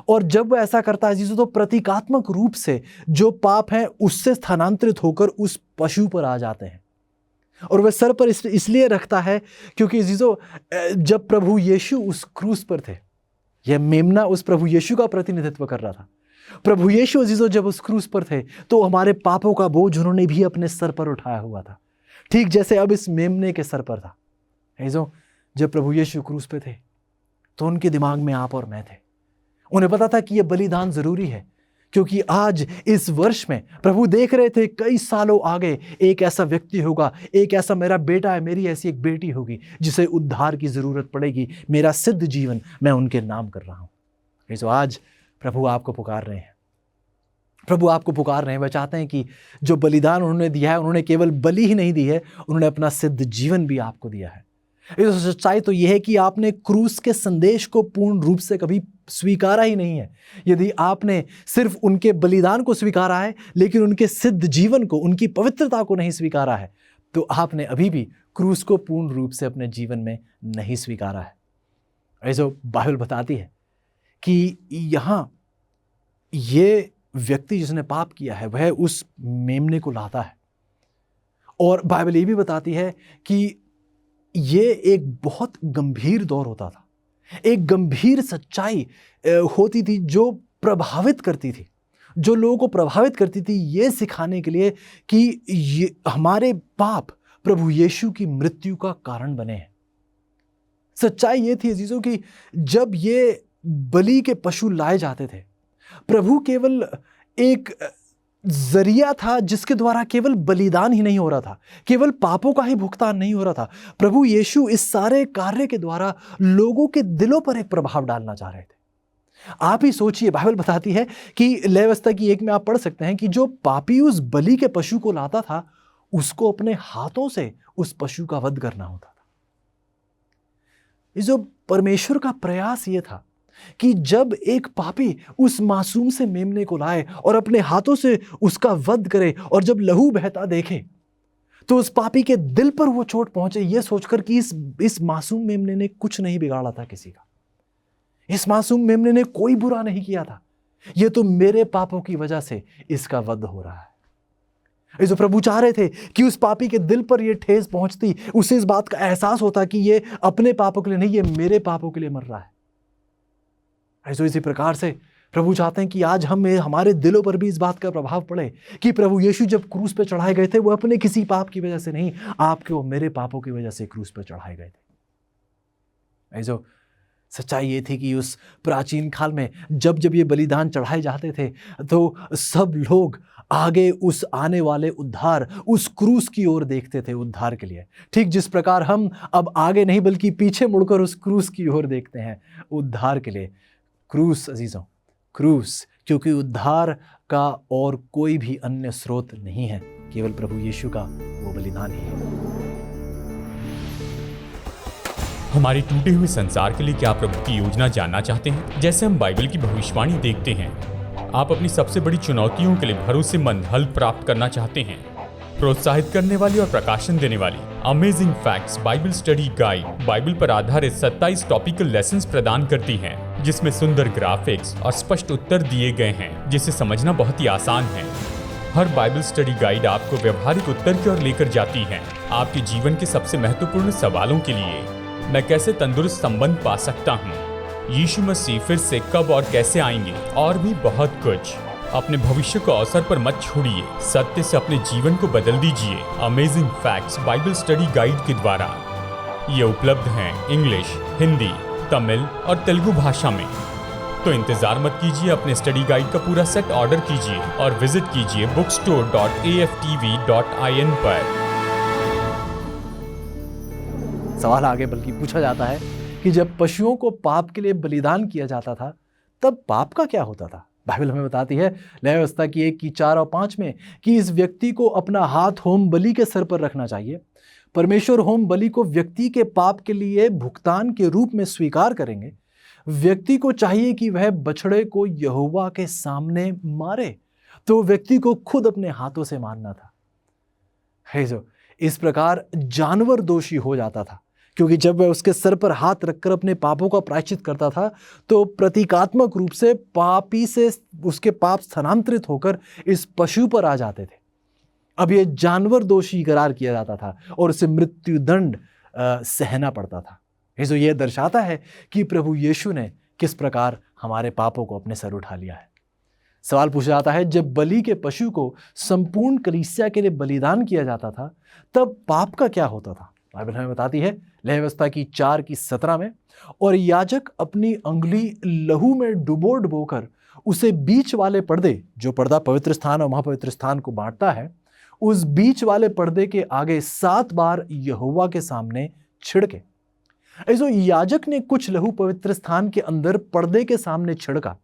और जब वह ऐसा करता है अजीजों, तो प्रतीकात्मक रूप से जो पाप हैं उससे स्थानांतरित होकर उस पशु पर आ जाते हैं। और वह सर पर इसलिए रखता है क्योंकि अजीजों, जब प्रभु यीशु उस क्रूस पर थे, यह मेमना उस प्रभु यीशु का प्रतिनिधित्व कर रहा था। प्रभु यीशु अजीजों जब उस क्रूस पर थे तो हमारे पापों का बोझ उन्होंने भी अपने सर पर उठाया हुआ था, ठीक जैसे अब इस मेमने के सर पर था। अजीजों, जब प्रभु यीशु क्रूस पे थे तो उनके दिमाग में आप और मैं थे। उन्हें पता था कि यह बलिदान जरूरी है, क्योंकि आज इस वर्ष में प्रभु देख रहे थे कई सालों आगे एक ऐसा व्यक्ति होगा, एक ऐसा मेरा बेटा है, मेरी ऐसी एक बेटी होगी जिसे उद्धार की जरूरत पड़ेगी। मेरा सिद्ध जीवन मैं उनके नाम कर रहा हूं। तो आज प्रभु आपको पुकार रहे हैं, प्रभु आपको पुकार रहे हैं। वह चाहते हैं कि जो बलिदान उन्होंने दिया है, उन्होंने केवल बलि ही नहीं दी है, उन्होंने अपना सिद्ध जीवन भी आपको दिया है। इस सच्चाई तो यह है कि आपने क्रूस के संदेश को पूर्ण रूप से कभी स्वीकारा ही नहीं है। यदि आपने सिर्फ उनके बलिदान को स्वीकारा है लेकिन उनके सिद्ध जीवन को, उनकी पवित्रता को नहीं स्वीकारा है, तो आपने अभी भी क्रूस को पूर्ण रूप से अपने जीवन में नहीं स्वीकारा है। ऐसा बाइबल बताती है कि यहां ये व्यक्ति जिसने पाप किया है वह उस मेमने को लाता है, और बाइबल ये भी बताती है कि ये एक बहुत गंभीर दौर होता था, एक गंभीर सच्चाई होती थी जो प्रभावित करती थी, जो लोगों को प्रभावित करती थी ये सिखाने के लिए कि ये हमारे पाप प्रभु यीशु की मृत्यु का कारण बने हैं। सच्चाई ये थी अजीजों कि जब ये बलि के पशु लाए जाते थे, प्रभु केवल एक जरिया था जिसके द्वारा केवल बलिदान ही नहीं हो रहा था, केवल पापों का ही भुगतान नहीं हो रहा था। प्रभु यीशु इस सारे कार्य के द्वारा लोगों के दिलों पर एक प्रभाव डालना चाह रहे थे। आप ही सोचिए, बाइबल बताती है कि लय व्यवस्था की 1 में आप पढ़ सकते हैं कि जो पापी उस बलि के पशु को लाता था उसको अपने हाथों से उस पशु का वध करना होता था। जो परमेश्वर का प्रयास ये था कि जब एक पापी उस मासूम से मेमने को लाए और अपने हाथों से उसका वध करे, और जब लहू बहता देखे तो उस पापी के दिल पर वो चोट पहुंचे ये सोचकर कि इस मासूम मेमने ने कुछ नहीं बिगाड़ा था किसी का, इस मासूम मेमने ने कोई बुरा नहीं किया था, ये तो मेरे पापों की वजह से इसका वध हो रहा है। जो प्रभु चाह रहे थे कि उस पापी के दिल पर ये ठेस पहुंचती, उसे इस बात का एहसास होता कि ये अपने पापों के लिए नहीं, ये मेरे पापों के लिए मर रहा है। ऐसे इसी प्रकार से प्रभु चाहते हैं कि आज हमारे दिलों पर भी इस बात का प्रभाव पड़े कि प्रभु यीशु जब क्रूस पर चढ़ाए गए थे वो अपने किसी पाप की वजह से नहीं, आपके और मेरे पापों की वजह से क्रूस पर चढ़ाए गए थे। ऐसे सच्चाई ये थी कि उस प्राचीन काल में जब ये बलिदान चढ़ाए जाते थे तो सब लोग आगे उस आने वाले उद्धार, उस क्रूस की ओर देखते थे उद्धार के लिए। ठीक जिस प्रकार हम अब आगे नहीं बल्कि पीछे मुड़कर उस क्रूस की ओर देखते हैं उद्धार के लिए। क्रूस अजीजों, क्रूस, क्योंकि उद्धार का और कोई भी अन्य स्रोत नहीं है, केवल प्रभु यीशु का वो बलिदान ही है। हमारे टूटे हुए संसार के लिए क्या प्रभु की योजना जानना चाहते हैं? जैसे हम बाइबल की भविष्यवाणी देखते हैं, आप अपनी सबसे बड़ी चुनौतियों के लिए भरोसेमंद हल प्राप्त करना चाहते हैं। प्रोत्साहित करने वाली और प्रकाशन देने वाली amazing facts Bible study guide Bible पर आधारित 27 टॉपिकल लेसन्स प्रदान करती हैं, जिसमें सुंदर ग्राफिक्स और स्पष्ट उत्तर दिए गए हैं, जिसे समझना बहुत ही आसान है। हर बाइबल स्टडी गाइड आपको व्यवहारिक उत्तर की ओर लेकर जाती है, आपके जीवन के सबसे महत्वपूर्ण सवालों के लिए। मैं कैसे तंदुरुस्त संबंध पा सकता हूँ, यीशु मसीह फिर से कब और कैसे आएंगे, और भी बहुत कुछ। अपने भविष्य को अवसर पर मत छोड़िए, सत्य से अपने जीवन को बदल दीजिए। Amazing facts Bible study guide के द्वारा ये उपलब्ध हैं इंग्लिश, हिंदी, तमिल और तेलुगु भाषा में। तो इंतजार मत कीजिए, अपने स्टडी गाइड का पूरा सेट ऑर्डर कीजिए और विजिट कीजिए bookstore.aftv.in पर। सवाल आगे बल्कि पूछा जाता है कि जब पशुओं को पाप के लिए बलिदान किया जाता था तब पाप का क्या होता था? बाइबल हमें बताती है लय व्यवस्था की 1 की 4 और 5 में कि इस व्यक्ति को अपना हाथ होम बलि के सर पर रखना चाहिए। परमेश्वर होम बलि को व्यक्ति के पाप के लिए भुगतान के रूप में स्वीकार करेंगे। व्यक्ति को चाहिए कि वह बछड़े को यहोवा के सामने मारे, तो व्यक्ति को खुद अपने हाथों से मारना था। है जो इस प्रकार जानवर दोषी हो जाता था, क्योंकि जब वह उसके सर पर हाथ रखकर अपने पापों का प्रायश्चित करता था तो प्रतीकात्मक रूप से पापी से उसके पाप स्थानांतरित होकर इस पशु पर आ जाते थे। अब यह जानवर दोषी करार किया जाता था और उसे मृत्यु दंड सहना पड़ता था। यह दर्शाता है कि प्रभु यीशु ने किस प्रकार हमारे पापों को अपने सर उठा लिया है। सवाल पूछा जाता है, जब बलि के पशु को संपूर्ण कलीसिया के लिए बलिदान किया जाता था तब पाप का क्या होता था? बाइबल हमें बताती है लय व्यवस्था की 4 की 17 में, और याजक अपनी अंगुली लहू में डुबोकर उसे बीच वाले पर्दे, जो पर्दा पवित्र स्थान और महापवित्र स्थान को बांटता है, उस बीच वाले पर्दे के आगे 7 बार यहोवा के सामने छिड़के। ऐसो याजक ने कुछ लहू पवित्र स्थान के अंदर पर्दे के सामने छिड़का।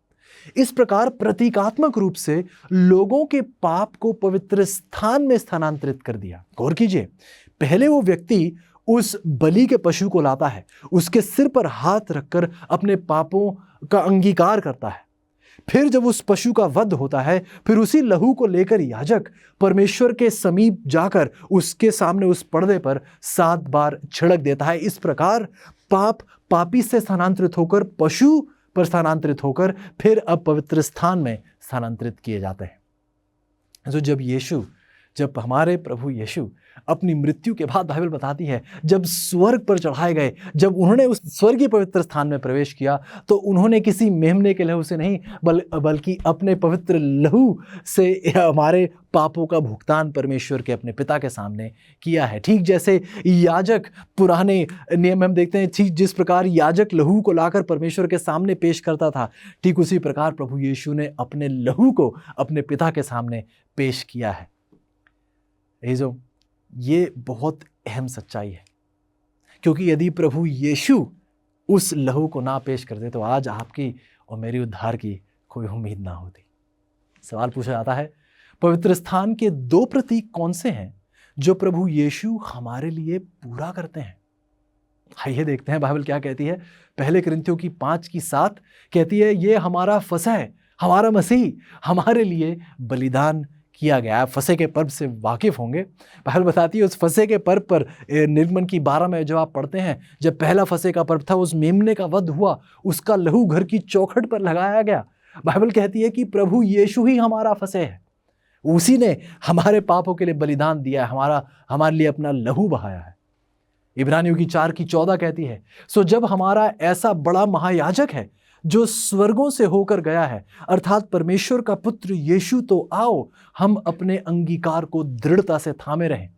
इस प्रकार प्रतीकात्मक रूप से लोगों के पाप को पवित्र स्थान में स्थानांतरित कर दिया। गौर कीजिए, पहले वो व्यक्ति उस बलि के पशु को लाता है, उसके सिर पर हाथ रखकर अपने पापों का अंगीकार करता है। फिर जब उस पशु का वध होता है, फिर उसी लहू को लेकर याजक परमेश्वर के समीप जाकर उसके सामने उस पर्दे पर 7 बार छिड़क देता है। इस प्रकार पाप पापी से स्थानांतरित होकर पशु पर स्थानांतरित होकर फिर अब पवित्र स्थान में स्थानांतरित किए जाते हैं। जब हमारे प्रभु यीशु अपनी मृत्यु के बाद, बाइबल बताती है, जब स्वर्ग पर चढ़ाए गए, जब उन्होंने उस स्वर्गीय पवित्र स्थान में प्रवेश किया, तो उन्होंने किसी मेमने के लहू से नहीं बल्कि अपने पवित्र लहू से हमारे पापों का भुगतान परमेश्वर के अपने पिता के सामने किया है। ठीक जैसे याजक पुराने नियम में हम देखते हैं, ठीक जिस प्रकार याजक लहू को लाकर परमेश्वर के सामने पेश करता था, ठीक उसी प्रकार प्रभु यीशु ने अपने लहू को अपने पिता के सामने पेश किया है। ये बहुत अहम सच्चाई है, क्योंकि यदि प्रभु यीशु उस लहू को ना पेश करते तो आज आपकी और मेरी उद्धार की कोई उम्मीद ना होती। सवाल पूछा जाता है, पवित्र स्थान के 2 प्रतीक कौन से हैं जो प्रभु यीशु हमारे लिए पूरा करते हैं? आइए देखते हैं बाइबल क्या कहती है। पहले कुरिन्थियों की 5:7 कहती है, ये हमारा फसह, हमारा मसीह हमारे लिए बलिदान किया गया। आप फसह के पर्व से वाकिफ होंगे। बाइबल बताती है उस फसह के पर्व पर निर्गमन की 12 में जब आप पढ़ते हैं, जब पहला फसह का पर्व था, उस मेमने का वध हुआ, उसका लहू घर की चौखट पर लगाया गया। बाइबल कहती है कि प्रभु यीशु ही हमारा फसह है, उसी ने हमारे पापों के लिए बलिदान दिया है, हमारे लिए अपना लहू बहाया है। इब्रानियों की 4:14 कहती है, सो जब हमारा ऐसा बड़ा महायाजक है जो स्वर्गों से होकर गया है, अर्थात परमेश्वर का पुत्र यीशु, तो आओ हम अपने अंगीकार को दृढ़ता से थामे रहें।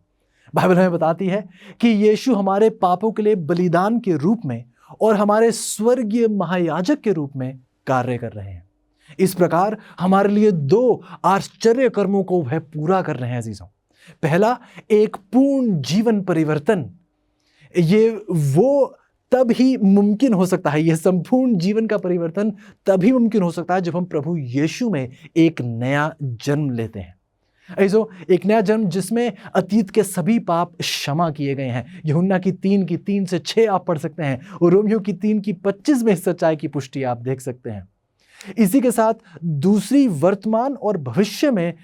बाइबल हमें बताती है कि यीशु हमारे पापों के लिए बलिदान के रूप में और हमारे स्वर्गीय महायाजक के रूप में कार्य कर रहे हैं। इस प्रकार हमारे लिए 2 आश्चर्य कर्मों को वह पूरा कर रहे हैं अजीजों। पहला, एक पूर्ण जीवन परिवर्तन। ये वो तब ही मुमकिन हो सकता है, यह संपूर्ण जीवन का परिवर्तन तभी मुमकिन हो सकता है जब हम प्रभु यीशु में एक नया जन्म लेते हैं। ऐसो एक नया जन्म जिसमें अतीत के सभी पाप क्षमा किए गए हैं। यूहन्ना की 3:3-6 आप पढ़ सकते हैं, और रोमियो की 3:25 में इस सच्चाई की पुष्टि आप देख सकते हैं। इसी के साथ दूसरी, वर्तमान और भविष्य में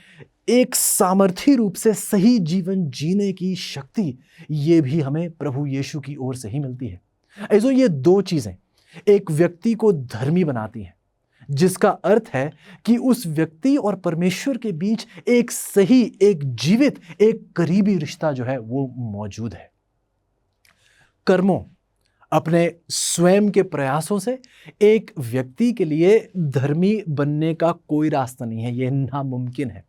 एक सामर्थी रूप से सही जीवन जीने की शक्ति, ये भी हमें प्रभु यीशु की ओर से ही मिलती है। ऐसो ये 2 चीजें एक व्यक्ति को धर्मी बनाती हैं, जिसका अर्थ है कि उस व्यक्ति और परमेश्वर के बीच एक सही, एक जीवित, एक करीबी रिश्ता जो है वो मौजूद है। कर्मों, अपने स्वयं के प्रयासों से एक व्यक्ति के लिए धर्मी बनने का कोई रास्ता नहीं है, यह नामुमकिन है,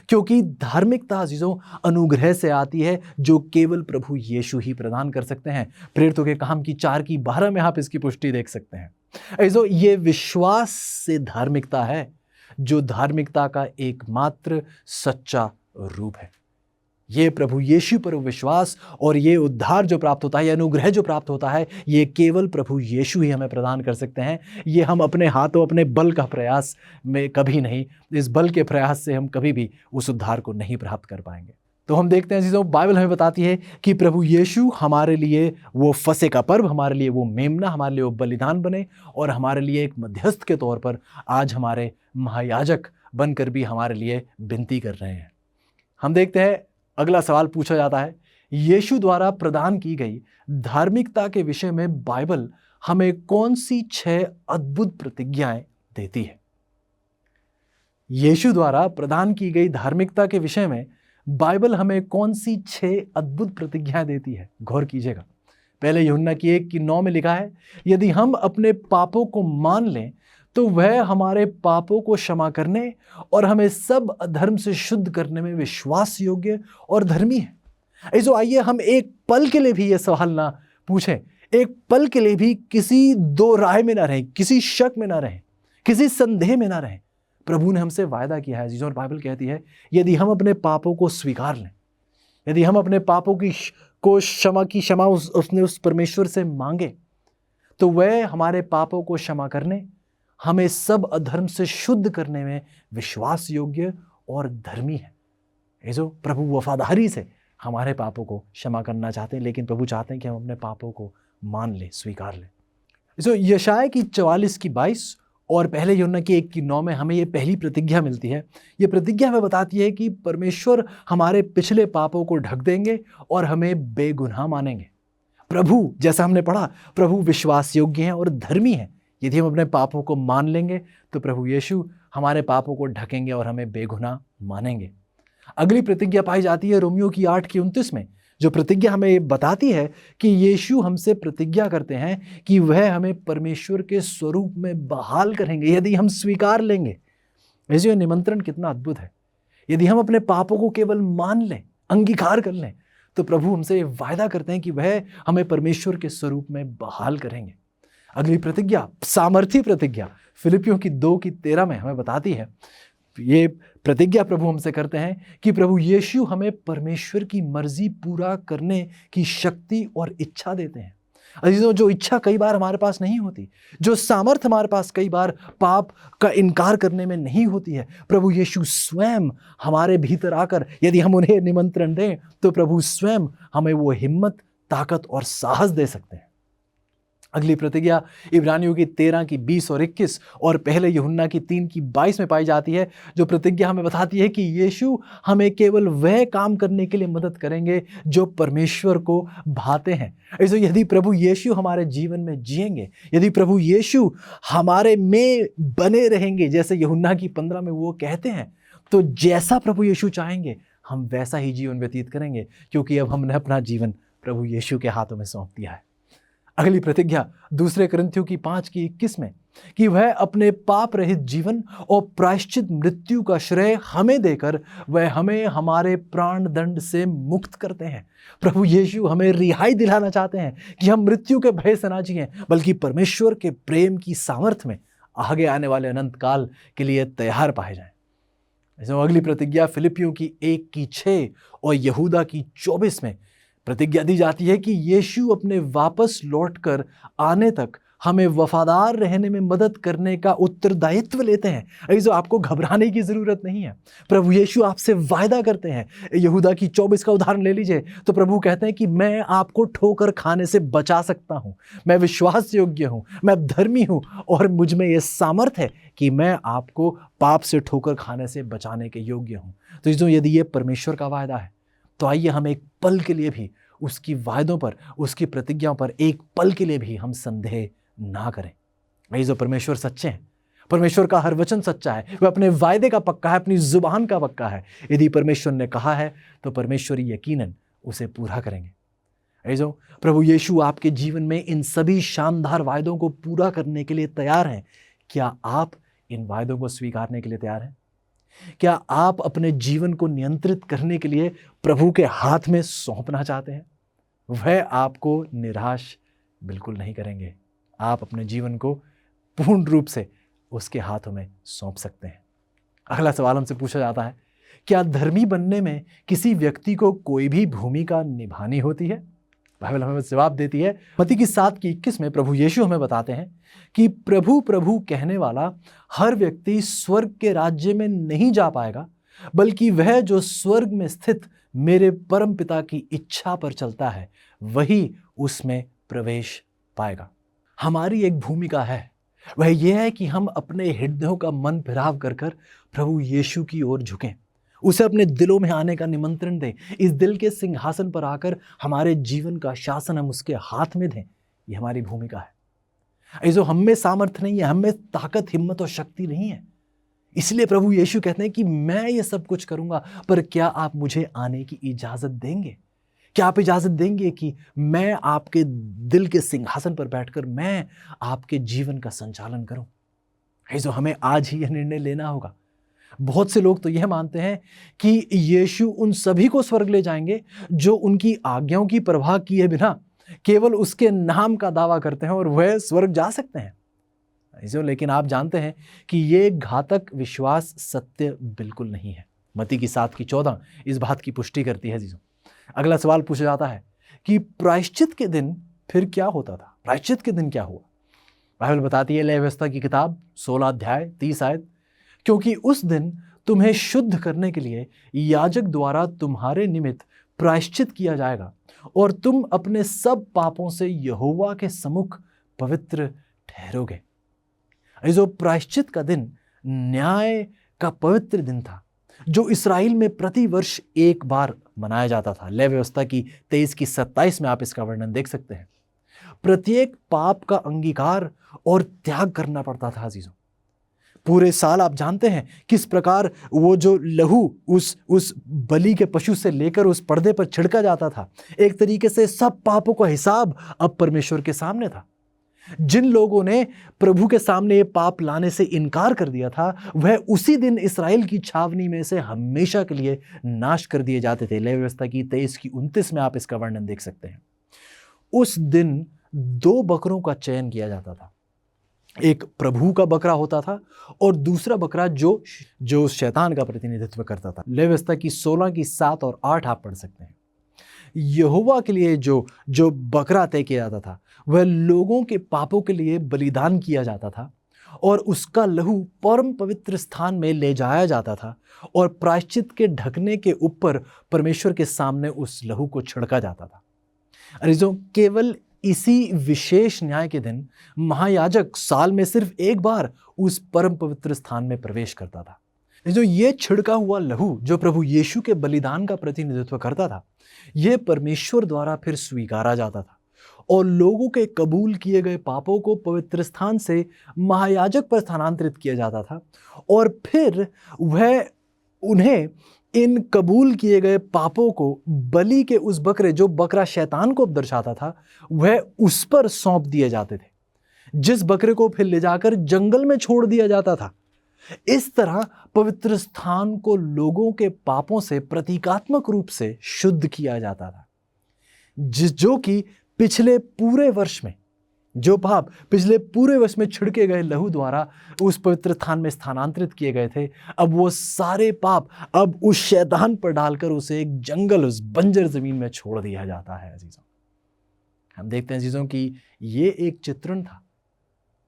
क्योंकि धार्मिकता अजीजों अनुग्रह से आती है, जो केवल प्रभु यीशु ही प्रदान कर सकते हैं। प्रेरितों के काम की 4:12 में आप इसकी पुष्टि देख सकते हैं। ऐसो ये विश्वास से धार्मिकता है, जो धार्मिकता का एकमात्र सच्चा रूप है। ये प्रभु यीशु पर विश्वास और ये उद्धार जो प्राप्त होता है, ये अनुग्रह जो प्राप्त होता है, ये केवल प्रभु यीशु ही हमें प्रदान कर सकते हैं। ये हम अपने हाथों, अपने बल का प्रयास में कभी नहीं, इस बल के प्रयास से हम कभी भी उस उद्धार को नहीं प्राप्त कर पाएंगे। तो हम देखते हैं चीज़ों, बाइबल हमें बताती है कि प्रभु यीशु हमारे लिए वो फसह का पर्व, हमारे लिए वो मेमना, हमारे लिए वो बलिदान बने, और हमारे लिए एक मध्यस्थ के तौर पर आज हमारे महायाजक बनकर भी हमारे लिए विनती कर रहे हैं। हम देखते हैं अगला सवाल पूछा जाता है, यीशु द्वारा प्रदान की गई धार्मिकता के विषय में बाइबल हमें कौन सी 6 अद्भुत प्रतिज्ञाएं देती है? यीशु द्वारा प्रदान की गई धार्मिकता के विषय में बाइबल हमें कौन सी 6 अद्भुत प्रतिज्ञाएं देती है? गौर कीजिएगा। पहले यूहन्ना की 1:9 में लिखा है, यदि हम अपने पापों को मान लें तो वह हमारे पापों को क्षमा करने और हमें सब अधर्म से शुद्ध करने में विश्वास योग्य और धर्मी है। ऐसो आइए हम एक पल के लिए भी यह सवाल ना पूछें, एक पल के लिए भी किसी 2 राय में ना रहें, किसी शक में ना रहें, किसी संदेह में ना रहें। प्रभु ने हमसे वायदा किया है, और बाइबल कहती है यदि हम अपने पापों को स्वीकार लें, यदि हम अपने पापों की क्षमा उसने उस परमेश्वर से मांगे, तो वह हमारे पापों को क्षमा करने, हमें सब अधर्म से शुद्ध करने में विश्वास योग्य और धर्मी है। ये जो प्रभु वफादारी से हमारे पापों को क्षमा करना चाहते हैं, लेकिन प्रभु चाहते हैं कि हम अपने पापों को मान लें, स्वीकार लें। जो यशायाह की 44:22 और पहले यूहन्ना की 1:9 में हमें ये पहली प्रतिज्ञा मिलती है। ये प्रतिज्ञा हमें बताती है कि परमेश्वर हमारे पिछले पापों को ढक देंगे और हमें बेगुनाह मानेंगे। प्रभु, जैसा हमने पढ़ा, प्रभु विश्वास योग्य हैं और धर्मी हैं। यदि हम अपने पापों को मान लेंगे तो प्रभु यीशु हमारे पापों को ढकेंगे और हमें बेगुनाह मानेंगे। अगली प्रतिज्ञा पाई जाती है रोमियो की 8:29 में, जो प्रतिज्ञा हमें बताती है कि यीशु हमसे प्रतिज्ञा करते हैं कि वह हमें परमेश्वर के स्वरूप में बहाल करेंगे यदि हम स्वीकार लेंगे। ये निमंत्रण कितना अद्भुत है। यदि हम अपने पापों को केवल मान लें, अंगीकार कर लें, तो प्रभु हमसे वायदा करते हैं कि वह हमें परमेश्वर के स्वरूप में बहाल करेंगे। अगली प्रतिज्ञा, सामर्थी प्रतिज्ञा, फिलिपियों की 2:13 में हमें बताती है। ये प्रतिज्ञा प्रभु हमसे करते हैं कि प्रभु यीशु हमें परमेश्वर की मर्जी पूरा करने की शक्ति और इच्छा देते हैं। अजीजों, जो इच्छा कई बार हमारे पास नहीं होती, जो सामर्थ हमारे पास कई बार पाप का इनकार करने में नहीं होती है, प्रभु यीशु स्वयं हमारे भीतर आकर, यदि हम उन्हें निमंत्रण दें, तो प्रभु स्वयं हमें वो हिम्मत, ताकत और साहस दे सकते हैं। अगली प्रतिज्ञा इब्रानियों की 13:20 और 21 और पहले यूहन्ना की 3:22 में पाई जाती है, जो प्रतिज्ञा हमें बताती है कि यीशु हमें केवल वह काम करने के लिए मदद करेंगे जो परमेश्वर को भाते हैं। ऐसे यदि प्रभु यीशु हमारे जीवन में जिएंगे, यदि प्रभु यीशु हमारे में बने रहेंगे, जैसे यूहन्ना की 15 में वो कहते हैं, तो जैसा प्रभु यीशु चाहेंगे हम वैसा ही जीवन व्यतीत करेंगे, क्योंकि अब हमने अपना जीवन प्रभु यीशु के हाथों में सौंप दिया है। अगली प्रतिज्ञा 2 कुरिन्थियों की 5:21 में कि वह अपने पाप रहित जीवन और प्रायश्चित मृत्यु का श्रेय हमें देकर वह हमें हमारे प्राण दंड से मुक्त करते हैं। प्रभु यीशु हमें रिहाई दिलाना चाहते हैं कि हम मृत्यु के भय से ना जिएं, बल्कि परमेश्वर के प्रेम की सामर्थ्य में आगे आने वाले अनंत काल के लिए तैयार पाए जाएं। अगली प्रतिज्ञा फिलिपियों की 1:6 और यहूदा की 24 में प्रतिज्ञा दी जाती है कि यीशु अपने वापस लौटकर आने तक हमें वफादार रहने में मदद करने का उत्तरदायित्व लेते हैं। ऐसे आपको घबराने की जरूरत नहीं है। प्रभु यीशु आपसे वायदा करते हैं। यहूदा की 24 का उदाहरण ले लीजिए, तो प्रभु कहते हैं कि मैं आपको ठोकर खाने से बचा सकता हूँ, मैं विश्वास योग्य हूँ, मैं धर्मी हूँ और मुझ में यह सामर्थ है कि मैं आपको पाप से ठोकर खाने से बचाने के योग्य हूँ। तो जो यदि ये परमेश्वर का वायदा है, तो आइए हम एक पल के लिए भी उसकी वायदों पर, उसकी प्रतिज्ञाओं पर एक पल के लिए भी हम संदेह ना करें। भाई, जो परमेश्वर सच्चे हैं, परमेश्वर का हर वचन सच्चा है, वह अपने वायदे का पक्का है, अपनी जुबान का पक्का है। यदि परमेश्वर ने कहा है तो परमेश्वर यकीनन उसे पूरा करेंगे। ऐसो प्रभु यीशु आपके जीवन में इन सभी शानदार वायदों को पूरा करने के लिए तैयार हैं। क्या आप इन वायदों को स्वीकारने के लिए तैयार हैं? क्या आप अपने जीवन को नियंत्रित करने के लिए प्रभु के हाथ में सौंपना चाहते हैं? वह आपको निराश बिल्कुल नहीं करेंगे। आप अपने जीवन को पूर्ण रूप से उसके हाथों में सौंप सकते हैं। अगला सवाल हमसे पूछा जाता है, क्या धर्मी बनने में किसी व्यक्ति को कोई भी भूमिका निभानी होती है? बाइबल हमें जवाब देती है। मत्ती की 7:21 में प्रभु यीशु हमें बताते हैं कि प्रभु प्रभु कहने वाला हर व्यक्ति स्वर्ग के राज्य में नहीं जा पाएगा, बल्कि वह जो स्वर्ग में स्थित मेरे परम पिता की इच्छा पर चलता है वही उसमें प्रवेश पाएगा। हमारी एक भूमिका है, वह यह है कि हम अपने हृदयों का मन फिराव कर प्रभु यीशु की ओर झुकें, उसे अपने दिलों में आने का निमंत्रण दें, इस दिल के सिंहासन पर आकर हमारे जीवन का शासन हम उसके हाथ में दें। ये हमारी भूमिका है। ऐसो हम में सामर्थ्य नहीं है, हम में ताकत, हिम्मत और शक्ति नहीं है। इसलिए प्रभु यीशु कहते हैं कि मैं ये सब कुछ करूंगा, पर क्या आप मुझे आने की इजाजत देंगे? क्या आप इजाजत देंगे कि मैं आपके दिल के सिंहासन पर बैठकर मैं आपके जीवन का संचालन करूं? ऐसो हमें आज ही यह निर्णय लेना होगा। बहुत से लोग तो यह मानते हैं कि यीशु उन सभी को स्वर्ग ले जाएंगे जो उनकी आज्ञाओं की परवाह किए बिना केवल उसके नाम का दावा करते हैं और वह स्वर्ग जा सकते हैं। लेकिन आप जानते हैं कि ये घातक विश्वास सत्य बिल्कुल नहीं है। मत्ती की 7:14 इस बात की पुष्टि करती है। अगला सवाल पूछा जाता है कि प्रायश्चित के दिन फिर क्या होता था? प्रायश्चित के दिन क्या हुआ? बाइबल बताती है, लेवी व्यवस्था की किताब 16 अध्याय 30 आयत, क्योंकि उस दिन तुम्हें शुद्ध करने के लिए याजक द्वारा तुम्हारे निमित्त प्रायश्चित किया जाएगा और तुम अपने सब पापों से यहोवा के सम्मुख पवित्र ठहरोगे। जो प्रायश्चित का दिन न्याय का पवित्र दिन था, जो इस्राएल में प्रति वर्ष एक बार मनाया जाता था। लेवी व्यवस्था की 23:27 में आप इसका वर्णन देख सकते हैं। प्रत्येक पाप का अंगीकार और त्याग करना पड़ता था अजीजों। पूरे साल आप जानते हैं किस प्रकार वो जो लहू उस बलि के पशु से लेकर उस पर्दे पर छिड़का जाता था। एक तरीके से सब पापों का हिसाब अब परमेश्वर के सामने था। जिन लोगों ने प्रभु के सामने ये पाप लाने से इनकार कर दिया था, वह उसी दिन इस्राएल की छावनी में से हमेशा के लिए नाश कर दिए जाते थे। लेवी व्यवस्था की 23:29 में आप इसका वर्णन देख सकते हैं। उस दिन 2 बकरों का चयन किया जाता था। एक प्रभु का बकरा होता था और दूसरा बकरा जो शैतान का प्रतिनिधित्व करता था। लेवी व्यवस्था की 16:7 और 8 आप पढ़ सकते हैं। यहोवा के लिए जो बकरा तय किया जाता था, वह लोगों के पापों के लिए बलिदान किया जाता था और उसका लहू परम पवित्र स्थान में ले जाया जाता था और प्रायश्चित के ढकने के ऊपर परमेश्वर के सामने उस लहू को छिड़का जाता था। अरीजों, केवल इसी विशेष न्याय के दिन महायाजक साल में सिर्फ एक बार उस परम पवित्र स्थान में प्रवेश करता था। जो ये छिड़का हुआ लहू जो प्रभु यीशु के बलिदान का प्रतिनिधित्व करता था, यह परमेश्वर द्वारा फिर स्वीकारा जाता था और लोगों के कबूल किए गए पापों को पवित्र स्थान से महायाजक पर स्थानांतरित किया जाता था और फिर वह उन्हें इन कबूल किए गए पापों को बलि के उस बकरे, जो बकरा शैतान को दर्शाता था, वह उस पर सौंप दिए जाते थे, जिस बकरे को फिर ले जाकर जंगल में छोड़ दिया जाता था। इस तरह पवित्र स्थान को लोगों के पापों से प्रतीकात्मक रूप से शुद्ध किया जाता था। जो कि पिछले पूरे वर्ष में छिड़के गए लहू द्वारा उस पवित्र स्थान में स्थानांतरित किए गए थे, अब वो सारे पाप अब उस शैतान पर डालकर उसे एक जंगल, उस बंजर जमीन में छोड़ दिया जाता है। अजीजों, हम देखते हैं अजीजों कि ये एक चित्रण था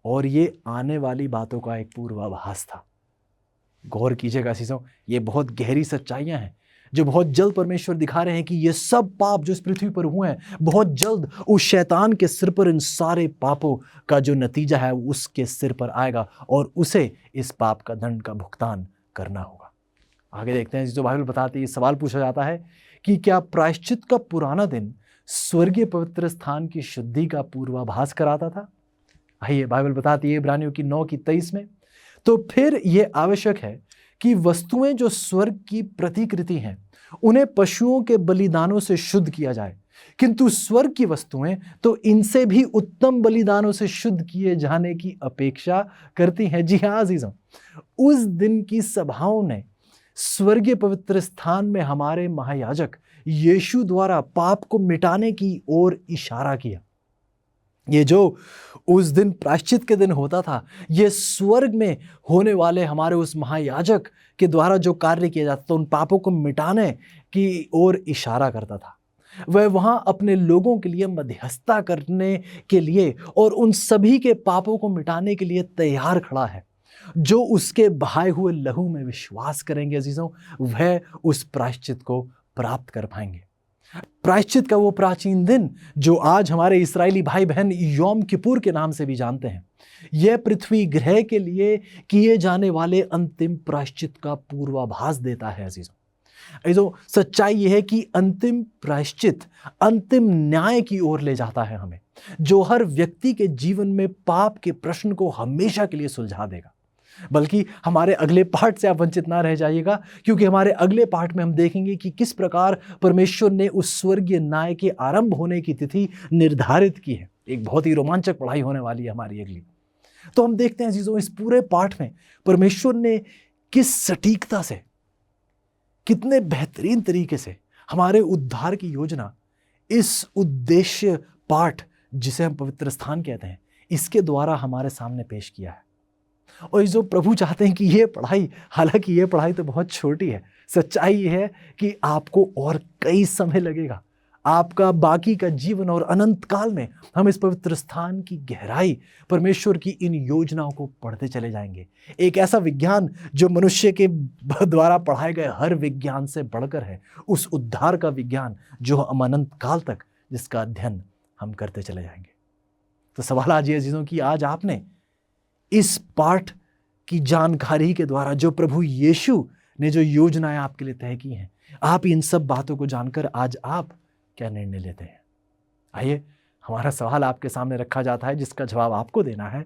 और ये आने वाली बातों का एक पूर्वाभास था। गौर कीजिएगा अजीजों, ये बहुत गहरी सच्चाइयां हैं जो बहुत जल्द परमेश्वर दिखा रहे हैं कि ये सब पाप जो इस पृथ्वी पर हुए हैं, बहुत जल्द उस शैतान के सिर पर इन सारे पापों का जो नतीजा है उसके सिर पर आएगा और उसे इस पाप का दंड का भुगतान करना होगा। आगे देखते हैं, जो बाइबल बताती है, सवाल पूछा जाता है कि क्या प्रायश्चित का पुराना दिन स्वर्गीय पवित्र स्थान की शुद्धि का पूर्वाभास कराता था? आइए, बाइबल बताती है इब्रानियों की 9:23 में, तो फिर यह आवश्यक है कि वस्तुएं जो स्वर्ग की प्रतिकृति हैं उन्हें पशुओं के बलिदानों से शुद्ध किया जाए, किंतु स्वर्ग की वस्तुएं तो इनसे भी उत्तम बलिदानों से शुद्ध किए जाने की अपेक्षा करती हैं। जी हाँ अजीजों, उस दिन की सभाओं ने स्वर्गीय पवित्र स्थान में हमारे महायाजक यीशु द्वारा पाप को मिटाने की ओर इशारा किया। ये जो उस दिन प्रायश्चित के दिन होता था, ये स्वर्ग में होने वाले हमारे उस महायाजक के द्वारा जो कार्य किया जाता था, उन पापों को मिटाने की ओर इशारा करता था। वह वहां अपने लोगों के लिए मध्यस्थता करने के लिए और उन सभी के पापों को मिटाने के लिए तैयार खड़ा है। जो उसके बहाए हुए लहू में विश्वास करेंगे अजीजों, वह उस प्रायश्चित को प्राप्त कर पाएंगे। प्रायश्चित का वो प्राचीन दिन जो आज हमारे इस्राएली भाई बहन योम किपुर के नाम से भी जानते हैं, यह पृथ्वी ग्रह के लिए किए जाने वाले अंतिम प्रायश्चित का पूर्वाभास देता है। अजीजों, सच्चाई यह है कि अंतिम प्रायश्चित अंतिम न्याय की ओर ले जाता है हमें, जो हर व्यक्ति के जीवन में पाप के प्रश्न को हमेशा के लिए सुलझा देगा। बल्कि हमारे अगले पाठ से आप वंचित ना रह जाइएगा, क्योंकि हमारे अगले पाठ में हम देखेंगे कि किस प्रकार परमेश्वर ने उस स्वर्गीय न्याय के आरंभ होने की तिथि निर्धारित की है। एक बहुत ही रोमांचक पढ़ाई होने वाली है हमारी अगली। तो हम देखते हैं अजीजों, इस पूरे पाठ में परमेश्वर ने किस सटीकता से, कितने बेहतरीन तरीके से हमारे उद्धार की योजना, इस उद्देश्य पाठ जिसे हम पवित्र स्थान कहते हैं, इसके द्वारा हमारे सामने पेश किया है। और जो प्रभु चाहते हैं कि ये पढ़ाई, हालांकि ये पढ़ाई तो बहुत छोटी है, सच्चाई ये है कि आपको और कई समय लगेगा। आपका बाकी का जीवन और अनंत काल में हम इस पवित्र स्थान की गहराई, परमेश्वर की इन योजनाओं को पढ़ते चले जाएंगे। एक ऐसा विज्ञान जो मनुष्य के द्वारा पढ़ाए गए हर विज्ञान से बढ़कर है, उस उद्धार का विज्ञान जो हम अनंत काल तक जिसका अध्ययन हम करते चले जाएंगे। तो सवाल आज ये अजीजों की, आज आपने इस पाठ की जानकारी के द्वारा जो प्रभु यीशु ने जो योजनाएं आपके लिए तय की हैं, आप इन सब बातों को जानकर आज आप क्या निर्णय लेते हैं? आइए, हमारा सवाल आपके सामने रखा जाता है जिसका जवाब आपको देना है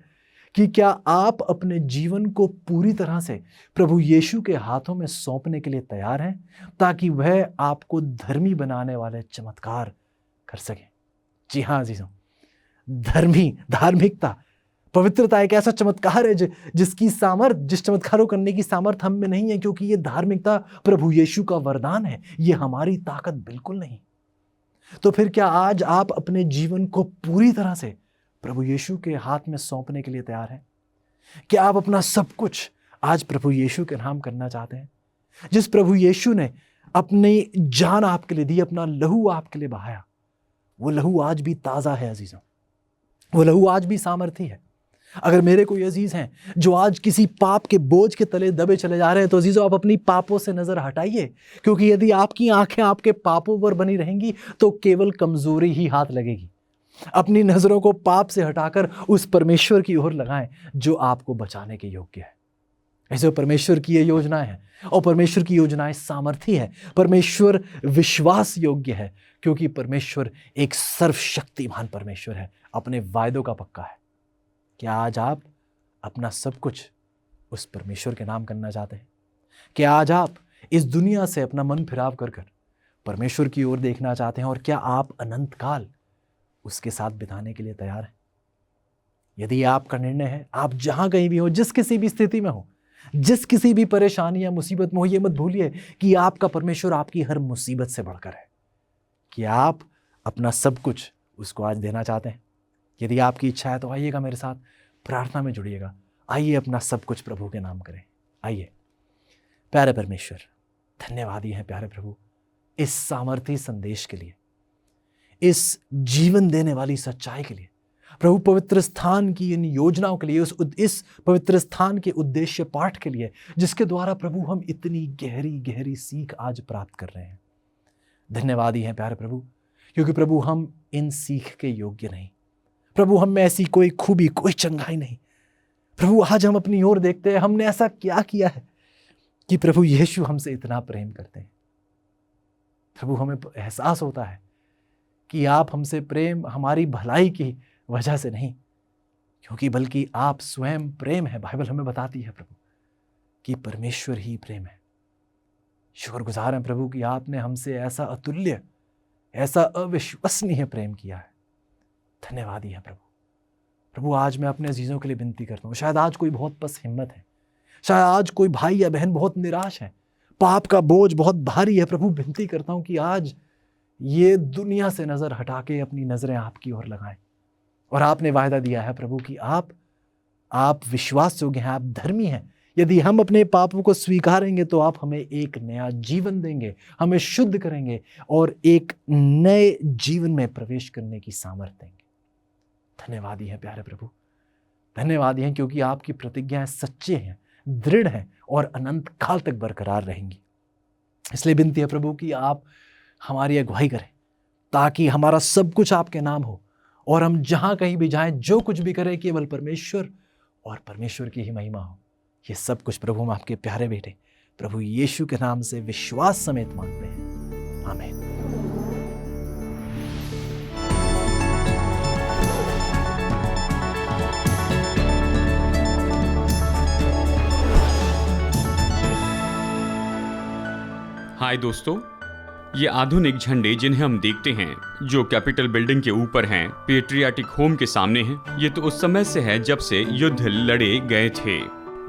कि क्या आप अपने जीवन को पूरी तरह से प्रभु यीशु के हाथों में सौंपने के लिए तैयार हैं ताकि वह आपको धर्मी बनाने वाले चमत्कार कर सकें? जी हाँ अजीजों, धार्मिकता, पवित्रता एक ऐसा चमत्कार है जिसकी सामर्थ, जिस चमत्कारों करने की सामर्थ हम में नहीं है, क्योंकि ये धार्मिकता प्रभु यीशु का वरदान है, ये हमारी ताकत बिल्कुल नहीं। तो फिर क्या आज आप अपने जीवन को पूरी तरह से प्रभु यीशु के हाथ में सौंपने के लिए तैयार हैं? क्या आप अपना सब कुछ आज प्रभु यीशु के नाम करना चाहते हैं? जिस प्रभु यीशु ने अपनी जान आपके लिए दी, अपना लहू आपके लिए बहाया, वो लहू आज भी ताज़ा है अजीजों, वो लहू आज भी सामर्थी है। अगर मेरे कोई अजीज हैं जो आज किसी पाप के बोझ के तले दबे चले जा रहे हैं, तो अजीजों आप अपनी पापों से नजर हटाइए, क्योंकि यदि आपकी आंखें आपके पापों पर बनी रहेंगी तो केवल कमजोरी ही हाथ लगेगी। अपनी नजरों को पाप से हटाकर उस परमेश्वर की ओर लगाएं जो आपको बचाने के योग्य है। ऐसे परमेश्वर की ये योजनाएं हैं, और परमेश्वर की योजनाएं सामर्थी है। परमेश्वर विश्वास योग्य है, क्योंकि परमेश्वर एक सर्वशक्तिमान परमेश्वर है, अपने वायदों का पक्का है। क्या आज आप अपना सब कुछ उस परमेश्वर के नाम करना चाहते हैं? क्या आज आप इस दुनिया से अपना मन फिराव कर परमेश्वर की ओर देखना चाहते हैं? और क्या आप अनंत काल उसके साथ बिताने के लिए तैयार हैं? यदि आपका निर्णय है, आप जहां कहीं भी हो, जिस किसी भी स्थिति में हो, जिस किसी भी परेशानी या मुसीबत में हो, ये मत भूलिए कि आपका परमेश्वर आपकी हर मुसीबत से बढ़कर है। कि आप अपना सब कुछ उसको आज देना चाहते हैं? यदि आपकी इच्छा है तो आइएगा मेरे साथ, प्रार्थना में जुड़िएगा। आइए अपना सब कुछ प्रभु के नाम करें। आइए। प्यारे परमेश्वर, धन्यवादी हैं प्यारे प्रभु इस सामर्थी संदेश के लिए, इस जीवन देने वाली सच्चाई के लिए, प्रभु पवित्र स्थान की इन योजनाओं के लिए, इस पवित्र स्थान के उद्देश्य पाठ के लिए, जिसके द्वारा प्रभु हम इतनी गहरी गहरी सीख आज प्राप्त कर रहे हैं। धन्यवादी हैं प्यारे प्रभु, क्योंकि प्रभु हम इन सीख के योग्य नहीं। प्रभु हम में ऐसी कोई खूबी, कोई चंगाई नहीं। प्रभु आज हम अपनी ओर देखते हैं, हमने ऐसा क्या किया है कि प्रभु यीशु हमसे इतना प्रेम करते हैं। प्रभु हमें एहसास होता है कि आप हमसे प्रेम हमारी भलाई की वजह से नहीं, क्योंकि बल्कि आप स्वयं प्रेम है। बाइबल हमें बताती है प्रभु कि परमेश्वर ही प्रेम है। शुक्रगुजार हैं प्रभु कि आपने हमसे ऐसा अतुल्य, ऐसा अविश्वसनीय प्रेम किया है। धन्यवादी है प्रभु। प्रभु आज मैं अपने अजीजों के लिए विनती करता हूँ, शायद आज कोई बहुत पस हिम्मत है, शायद आज कोई भाई या बहन बहुत निराश है, पाप का बोझ बहुत भारी है। प्रभु विनती करता हूँ कि आज ये दुनिया से नजर हटा के अपनी नजरें आपकी ओर लगाएं। और आपने वायदा दिया है प्रभु कि आप विश्वास योग्य हैं, आप धर्मी हैं। यदि हम अपने पापों को स्वीकारेंगे तो आप हमें एक नया जीवन देंगे, हमें शुद्ध करेंगे और एक नए जीवन में प्रवेश करने की सामर्थ्य देंगे। धन्यवादी हैं प्यारे प्रभु, धन्यवादी हैं क्योंकि आपकी प्रतिज्ञाएं सच्चे हैं, दृढ़ हैं और अनंत काल तक बरकरार रहेंगी। इसलिए विनती है प्रभु कि आप हमारी अगुवाई करें, ताकि हमारा सब कुछ आपके नाम हो और हम जहां कहीं भी जाएं, जो कुछ भी करें, केवल परमेश्वर और परमेश्वर की ही महिमा हो। ये सब कुछ प्रभु हम आपके प्यारे बेटे प्रभु यीशु के नाम से विश्वास समेत मांगते हैं, आमीन। हाय दोस्तों, ये आधुनिक झंडे जिन्हें हम देखते हैं, जो कैपिटल बिल्डिंग के ऊपर हैं, पेट्रियाटिक होम के सामने हैं, ये तो उस समय से है जब से युद्ध लड़े गए थे।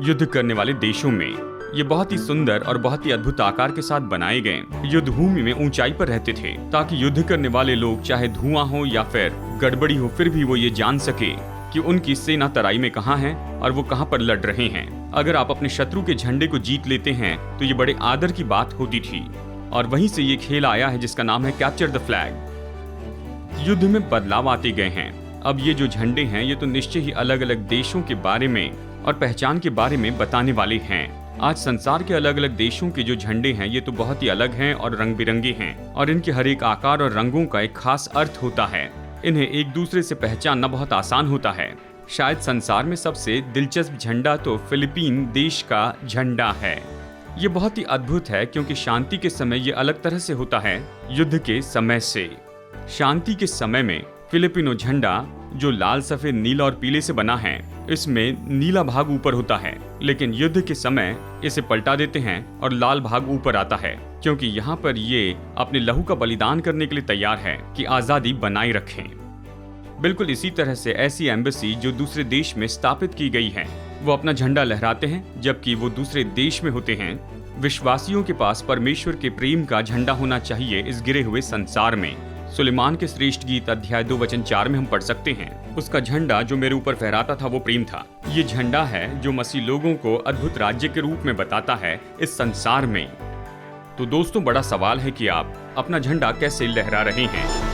युद्ध करने वाले देशों में ये बहुत ही सुंदर और बहुत ही अद्भुत आकार के साथ बनाए गए युद्ध भूमि में ऊंचाई पर रहते थे, ताकि युद्ध करने वाले लोग चाहे धुआं हो या फिर गड़बड़ी हो, फिर भी वो ये जान सके कि उनकी सेना तराई में कहाँ है और वो कहाँ पर लड़ रहे हैं। अगर आप अपने शत्रु के झंडे को जीत लेते हैं तो ये बड़े आदर की बात होती थी, और वहीं से ये खेल आया है जिसका नाम है कैप्चर द फ्लैग। युद्ध में बदलाव आते गए हैं। अब ये जो झंडे हैं ये तो निश्चय ही अलग अलग देशों के बारे में और पहचान के बारे में बताने वाले हैं। आज संसार के अलग अलग देशों के जो झंडे हैं ये तो बहुत ही अलग हैं और रंग बिरंगे हैं, और इनके हर एक आकार और रंगों का एक खास अर्थ होता है। इन्हें एक दूसरे से पहचानना बहुत आसान होता है। शायद संसार में सबसे दिलचस्प झंडा तो फिलीपीन देश का झंडा है। ये बहुत ही अद्भुत है क्योंकि शांति के समय ये अलग तरह से होता है युद्ध के समय से। शांति के समय में फिलिपिनो झंडा जो लाल, सफेद, नीला और पीले से बना है, इसमें नीला भाग ऊपर होता है, लेकिन युद्ध के समय इसे पलटा देते हैं और लाल भाग ऊपर आता है, क्योंकि यहाँ पर ये अपने लहू का बलिदान करने के लिए तैयार है कि आजादी बनाए रखें। बिल्कुल इसी तरह से ऐसी एम्बेसी जो दूसरे देश में स्थापित की गई है, वो अपना झंडा लहराते हैं जबकि वो दूसरे देश में होते हैं। विश्वासियों के पास परमेश्वर के प्रेम का झंडा होना चाहिए इस गिरे हुए संसार में। सुलेमान के श्रेष्ठ गीत अध्याय 2 वचन 4 में हम पढ़ सकते हैं, उसका झंडा जो मेरे ऊपर फहराता था वो प्रेम था। ये झंडा है जो मसीह लोगों को अद्भुत राज्य के रूप में बताता है इस संसार में। तो दोस्तों, बड़ा सवाल है कि आप अपना झंडा कैसे लहरा रहे हैं।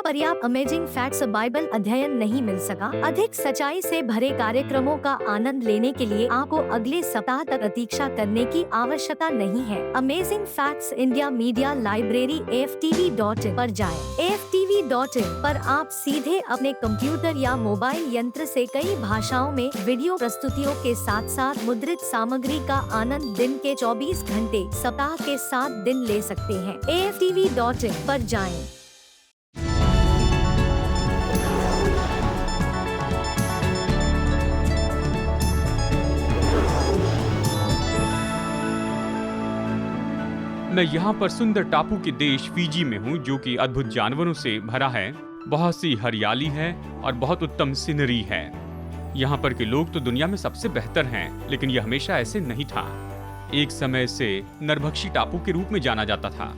पर्याप्त अमेजिंग फैक्ट्स बाइबल अध्ययन नहीं मिल सका? अधिक सच्चाई से भरे कार्यक्रमों का आनंद लेने के लिए आपको अगले सप्ताह तक प्रतीक्षा करने की आवश्यकता नहीं है। Amazing facts India media library AFTV.in पर जाएं। AFTV.in पर आप सीधे अपने कंप्यूटर या मोबाइल यंत्र से कई भाषाओं में वीडियो प्रस्तुतियों के साथ साथ मुद्रित सामग्री का आनंद दिन के 24 घंटे सप्ताह के 7 दिन ले सकते हैं। AFTV.in पर जाएं। मैं यहाँ पर सुंदर टापू के देश फिजी में हूँ जो कि अद्भुत जानवरों से भरा है। बहुत सी हरियाली है और बहुत उत्तम सीनरी है। यहाँ पर के लोग तो दुनिया में सबसे बेहतर हैं, लेकिन यह हमेशा ऐसे नहीं था। एक समय से नरभक्षी टापू के रूप में जाना जाता था।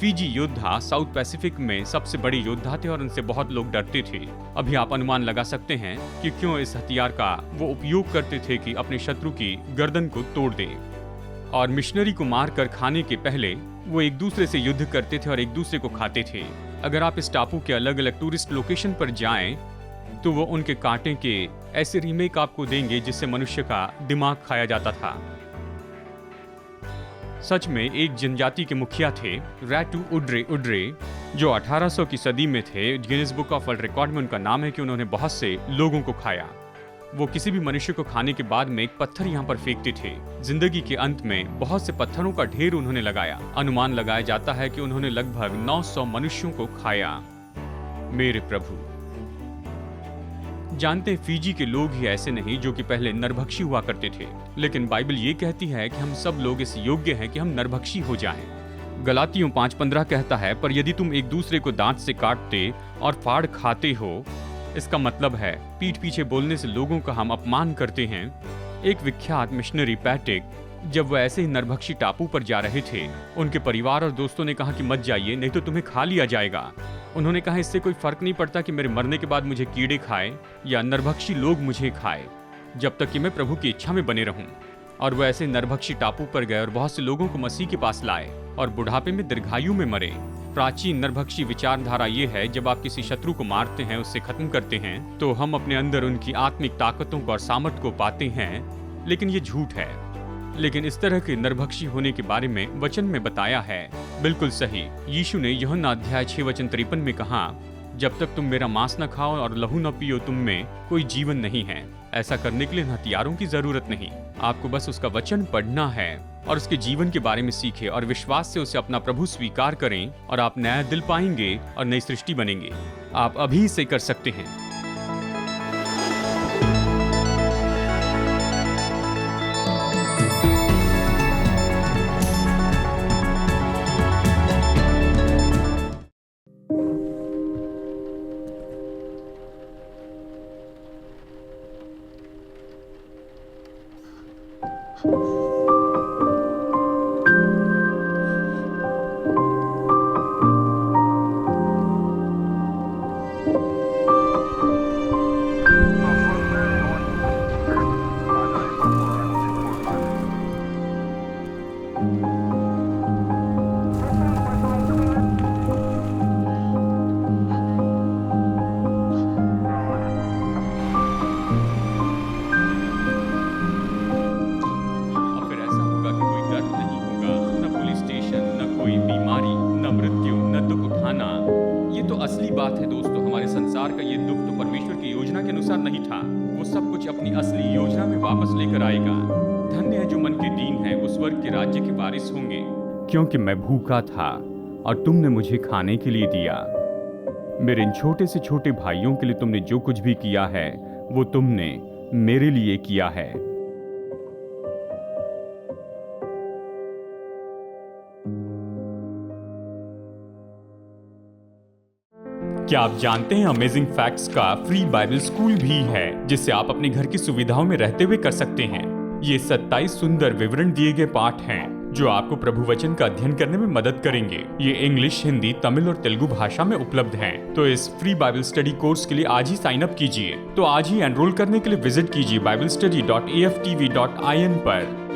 फिजी योद्धा साउथ पैसिफिक में सबसे बड़े योद्धा थे और उनसे बहुत लोग डरते थे। अभी आप अनुमान लगा सकते हैं कि क्यों इस हथियार का वो उपयोग करते थे कि अपने शत्रु की गर्दन को तोड़ दे। और मिशनरी को मार कर खाने के पहले वो एक दूसरे से युद्ध करते थे और एक दूसरे को खाते थे। अगर आप इस टापू के अलग अलग टूरिस्ट लोकेशन पर जाएं, तो वो उनके कांटे के ऐसे रीमेक आपको देंगे जिससे मनुष्य का दिमाग खाया जाता था। सच में एक जनजाति के मुखिया थे, रैटू उड्रे उड्रे, जो 1800 की सदी में थे। Guinness book of world record में उनका नाम है कि उन्होंने बहुत से लोगों को खाया। वो किसी भी मनुष्य को खाने के बाद में एक पत्थर यहाँ पर फेंकते थे। जिंदगी के अंत में बहुत से पत्थरों का ढेर उन्होंने लगाया। अनुमान लगाया जाता है कि उन्होंने लगभग 900 मनुष्यों को खाया। मेरे प्रभु, जानते हैं फिजी के लोग ही ऐसे नहीं जो कि पहले नरभक्षी हुआ करते थे, लेकिन बाइबल ये कहती है कि हम सब लोग इस योग्य हैं कि हम नरभक्षी हो जाएं। गलातियों 5:15 कहता है, पर यदि तुम एक दूसरे को दांत से काटते और फाड़ खाते हो, इसका मतलब है पीठ पीछे बोलने से लोगों का हम अपमान करते हैं। एक विख्यात मिशनरी पैट्रिक, जब वह ऐसे ही नरभक्षी टापू पर जा रहे थे, उनके परिवार और दोस्तों ने कहा कि मत जाइए, नहीं तो तुम्हें खा लिया जाएगा। उन्होंने कहा इससे कोई फर्क नहीं पड़ता कि मेरे मरने के बाद मुझे कीड़े खाए या नरभक्षी लोग मुझे खाए, जब तक कि मैं प्रभु की इच्छा में बने रहूं। और वह ऐसे नरभक्षी टापू पर गए और बहुत से लोगों को मसीह के पास लाए और बुढ़ापे में दीर्घायु में मरे। प्राचीन नरभक्षी विचारधारा ये है, जब आप किसी शत्रु को मारते हैं, उससे खत्म करते हैं, तो हम अपने अंदर उनकी आत्मिक ताकतों को और सामर्थ्य को पाते हैं, लेकिन ये झूठ है। लेकिन इस तरह के नरभक्षी होने के बारे में वचन में बताया है। बिल्कुल सही। यीशु ने यूहन्ना अध्याय 6 वचन 53 में कहा, जब तक तुम मेरा मांस न खाओ और लहू न पियो, तुम में कोई जीवन नहीं है। ऐसा करने के लिए हथियारों की जरूरत नहीं, आपको बस उसका वचन पढ़ना है और उसके जीवन के बारे में सीखें और विश्वास से उसे अपना प्रभु स्वीकार करें, और आप नया दिल पाएंगे और नई सृष्टि बनेंगे। आप अभी इसे कर सकते हैं। अब फिर ऐसा होगा कि कोई दर्द नहीं होगा, न पुलिस स्टेशन, न कोई बीमारी, न मृत्यु, न दुख उठाना। ये तो असली बात है दोस्तों। हमारे संसार का ये दुख तो परमेश्वर की योजना के अनुसार नहीं था। वो सब कुछ अपनी असली योजना में वापस लेकर आएगा। धन्य है जो मन के दीन है, वो स्वर्ग के राज्य के वारिस होंगे। क्योंकि मैं भूखा था और तुमने मुझे खाने के लिए दिया। मेरे इन छोटे से छोटे भाइयों के लिए तुमने जो कुछ भी किया है वो तुमने मेरे लिए किया है। क्या आप जानते हैं अमेजिंग फैक्ट्स का फ्री बाइबल स्कूल भी है, जिससे आप अपने घर की सुविधाओं में रहते हुए कर सकते हैं। ये 27 सुंदर विवरण दिए गए पाठ हैं जो आपको प्रभु वचन का अध्ययन करने में मदद करेंगे। ये इंग्लिश, हिंदी, तमिल और तेलुगु भाषा में उपलब्ध हैं। तो इस फ्री बाइबल स्टडी कोर्स के लिए आज ही साइन अप कीजिए। तो आज ही एनरोल करने के लिए विजिट कीजिए biblestudy.aftv.in पर।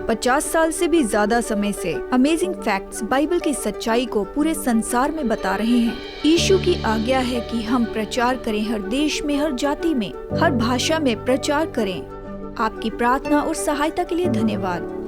50 साल से भी ज्यादा समय से अमेजिंग फैक्ट्स बाइबल की सच्चाई को पूरे संसार में बता रहे हैं। यीशु की आज्ञा है कि हम प्रचार करें, हर देश में, हर जाति में, हर भाषा में प्रचार करें। आपकी प्रार्थना और सहायता के लिए धन्यवाद।